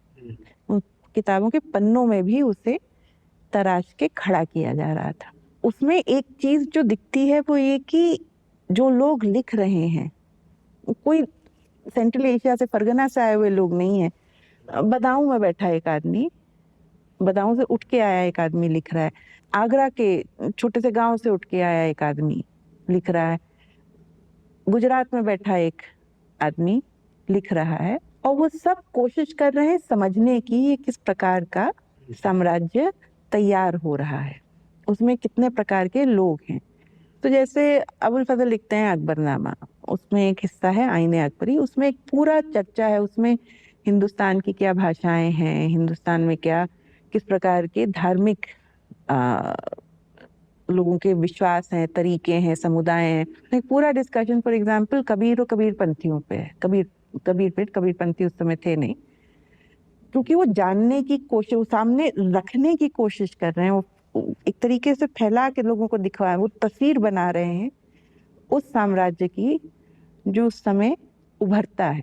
उन किताबों के पन्नों में भी उसे तराश के खड़ा किया जा रहा था। उसमें एक चीज जो दिखती है वो ये कि जो लोग लिख रहे हैं कोई सेंट्रल एशिया से, फरगना से आए हुए लोग नहीं है। बदाऊं में बैठा एक आदमी, बदाऊं से उठ के आया एक आदमी लिख रहा है, आगरा के छोटे से गांव से उठ के आया एक आदमी लिख रहा है, गुजरात में बैठा एक आदमी लिख रहा है, और वो सब कोशिश कर रहे हैं समझने की ये किस प्रकार का साम्राज्य तैयार हो रहा है, उसमें कितने प्रकार के लोग हैं। तो जैसे अबुल फजल लिखते हैं अकबरनामा, उसमें एक हिस्सा है आईने अकबरी, उसमें एक पूरा चर्चा है, उसमें हिंदुस्तान की क्या भाषाएं हैं, हिंदुस्तान में क्या किस प्रकार के धार्मिक लोगों के विश्वास हैं, तरीके हैं, समुदाय हैं। एक पूरा डिस्कशन फॉर एग्जाम्पल कबीर और कबीरपंथियों पे है। कबीरपंथी उस समय थे नहीं, क्योंकि वो जानने की कोशिश, वो सामने रखने की कोशिश कर रहे हैं, वो एक तरीके से फैला के लोगों को दिखवा, वो तस्वीर बना रहे हैं उस साम्राज्य की जो उस समय उभरता है।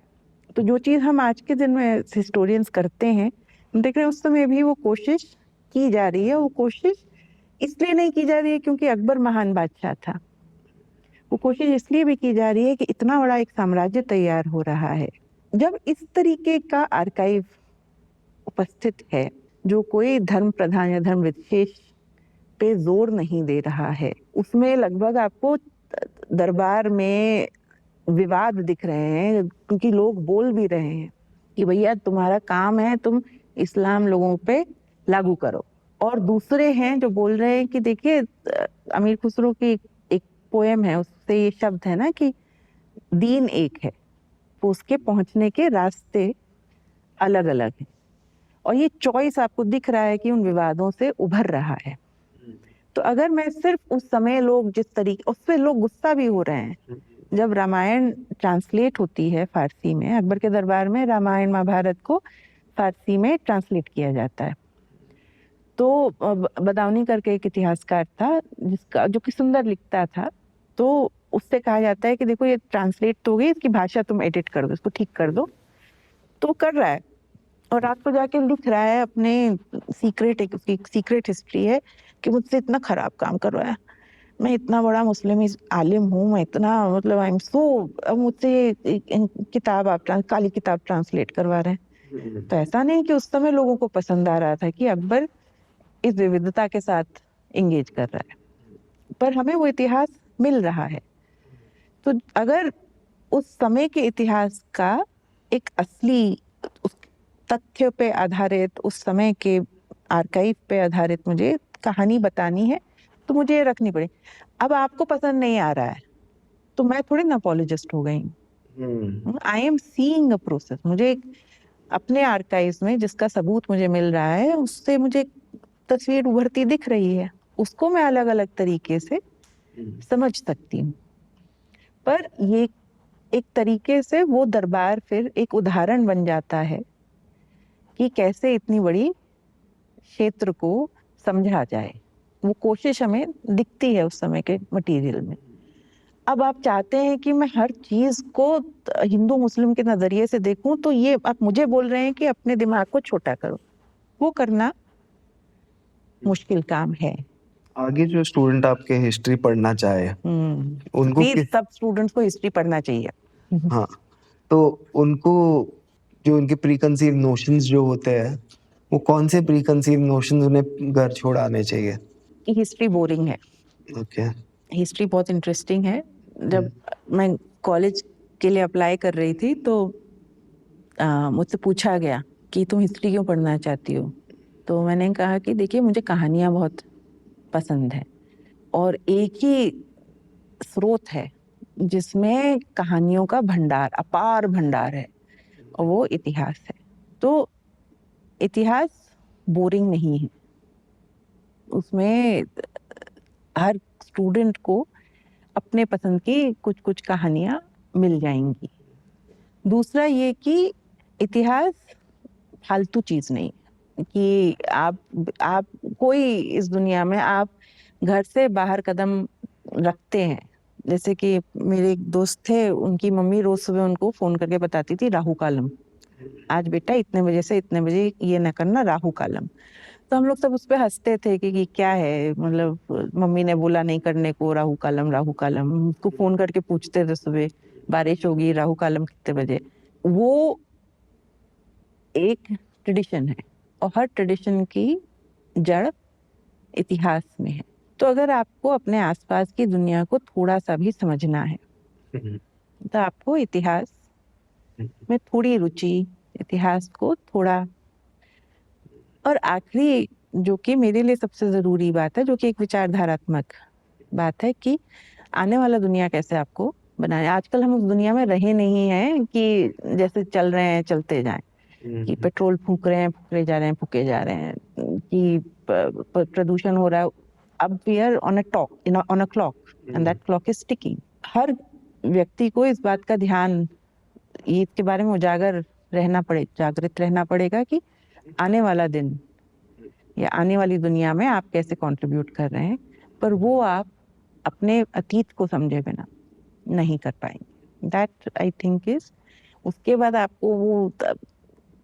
तो जो चीज हम आज के दिन में हिस्टोरियंस करते हैं, हम देख रहे हैं उस समय भी वो कोशिश की जा रही है। वो कोशिश इसलिए नहीं की जा रही है क्योंकि अकबर महान बादशाह था, वो कोशिश इसलिए भी की जा रही है कि इतना बड़ा एक साम्राज्य तैयार हो रहा है। जब इस तरीके का आर्काइव उपस्थित है जो कोई धर्म प्रधान या धर्म विशेष पे जोर नहीं दे रहा है, उसमें लगभग आपको दरबार में विवाद दिख रहे हैं, क्योंकि लोग बोल भी रहे हैं कि भैया तुम्हारा काम है तुम इस्लाम लोगों पे लागू करो, और दूसरे हैं जो बोल रहे हैं कि देखिए अमीर खुसरो की एक पोएम है, उससे ये शब्द है ना कि दीन एक है, तो उसके पहुंचने के रास्ते अलग अलग हैं। और ये चॉइस आपको दिख रहा है कि उन विवादों से उभर रहा है। तो अगर मैं सिर्फ उस समय लोग जिस तरीके, उससे लोग गुस्सा भी हो रहे हैं। जब रामायण ट्रांसलेट होती है फारसी में, अकबर के दरबार में रामायण महाभारत को फारसी में ट्रांसलेट किया जाता है, तो बदाऊनी करके एक इतिहासकार था जिसका जो कि सुंदर लिखता था, तो उससे कहा जाता है कि देखो ये ट्रांसलेट तो हो गई, इसकी भाषा तुम एडिट कर दो, इसको ठीक कर दो। तो कर रहा है और रात को जाके लिख रहा है अपने सीक्रेट, एक उसकी सीक्रेट हिस्ट्री है कि मुझसे इतना खराब काम करवाया, मैं इतना बड़ा मुस्लिम आलिम हूँ, मैं इतना मतलब आई एम सो, अब मुझसे किताब आप काली किताब ट्रांसलेट करवा रहे हैं। तो ऐसा नहीं कि उस समय लोगों को पसंद आ रहा था कि अकबर इस विविधता के साथ इंगेज कर रहा है, पर हमें वो इतिहास मिल रहा है। तो अगर उस समय के इतिहास का एक असली उस तथ्य पे आधारित, उस समय के आर्काइव पे आधारित मुझे कहानी बतानी है, तो मुझे ये रखनी पड़े। अब आपको पसंद नहीं आ रहा है तो मैं थोड़ी ना अपॉलोजिस्ट हो गई। I am seeing a process. मुझे अपने आर्काइव्स में जिसका सबूत मुझे मिल रहा है उससे मुझे तस्वीर उभरती दिख रही है, उसको मैं अलग अलग तरीके से समझ सकती हूँ। पर ये एक तरीके से वो दरबार फिर एक उदाहरण बन जाता है कि कैसे इतनी बड़ी क्षेत्र को समझा जाए। वो कोशिश हमें दिखती है उस समय के मटेरियल में। अब आप चाहते हैं कि मैं हर चीज को हिंदू मुस्लिम के नजरिए से देखूं, तो ये आप मुझे बोल रहे हैं कि अपने दिमाग को छोटा करो। वो करना मुश्किल काम है। आगे जो स्टूडेंट आपके हिस्ट्री पढ़ना चाहे उनको प्लीज सब स्टूडेंट्स को हिस्ट्री पढ़ना चाहिए। हाँ, तो उनको जो उनके प्रीकंसीव नोशंस जो होते हैं, वो कौन से प्रीकंसीव नोशंस उन्हें घर छोड़ आने चाहिए? कि हिस्ट्री बोरिंग है। ओके। हिस्ट्री बहुत इंटरेस्टिंग है। जब मैं कॉलेज के लिए अप्लाई कर रही थी तो मुझसे पूछा गया कि तुम हिस्ट्री क्यों पढ़ना चाहती हो। तो मैंने कहा कि देखिए मुझे कहानियाँ बहुत पसंद है और एक ही स्रोत है जिसमें कहानियों का भंडार, अपार भंडार है, और वो इतिहास है। तो इतिहास बोरिंग नहीं है, उसमें हर स्टूडेंट को अपने पसंद की कुछ कुछ कहानियां मिल जाएंगी। दूसरा ये कि इतिहास फालतू चीज नहीं है कि आप कोई इस दुनिया में आप घर से बाहर कदम रखते हैं। जैसे कि मेरे एक दोस्त थे, उनकी मम्मी रोज सुबह उनको फोन करके बताती थी राहु कालम, आज बेटा इतने बजे से इतने बजे ये ना करना, राहु कालम। तो हम लोग सब उस पे हंसते थे कि क्या है, मतलब मम्मी ने बोला नहीं करने को, राहु कालम राहु कालम। उसको फोन करके पूछते थे सुबह बारिश होगी, राहु कालम कितने बजे। वो एक ट्रेडिशन है और हर ट्रेडिशन की जड़ इतिहास में है। तो अगर आपको अपने आसपास की दुनिया को थोड़ा सा भी समझना है तो आपको इतिहास में थोड़ी रुचि, इतिहास को थोड़ा, और आखिरी जो कि मेरे लिए सबसे जरूरी बात है, जो कि एक विचारधारात्मक बात है, कि आने वाला दुनिया कैसे आपको बनाना है। आजकल हम उस दुनिया में रहे नहीं हैं कि जैसे चल रहे हैं चलते जाएं, कि पेट्रोल फूक रहे हैं, फूके जा रहे हैं, फूके जा रहे हैं, कि प्रदूषण हो रहा है। अब we are on a clock and that clock is ticking. हर व्यक्ति को इस बात का ध्यान, इसके बारे में जागृत रहना पड़ेगा कि आने वाला दिन या आने वाली दुनिया में आप कैसे कंट्रीब्यूट कर रहे हैं। पर वो आप अपने अतीत को समझे बिना नहीं कर पाएंगे। दैट आई थिंक इज, उसके बाद आपको वो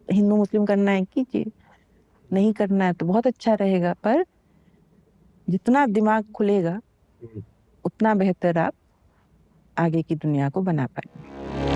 हिंदू मुस्लिम करना है कीजिए, नहीं करना है तो बहुत अच्छा रहेगा, पर जितना दिमाग खुलेगा उतना बेहतर आप आगे की दुनिया को बना पाएंगे।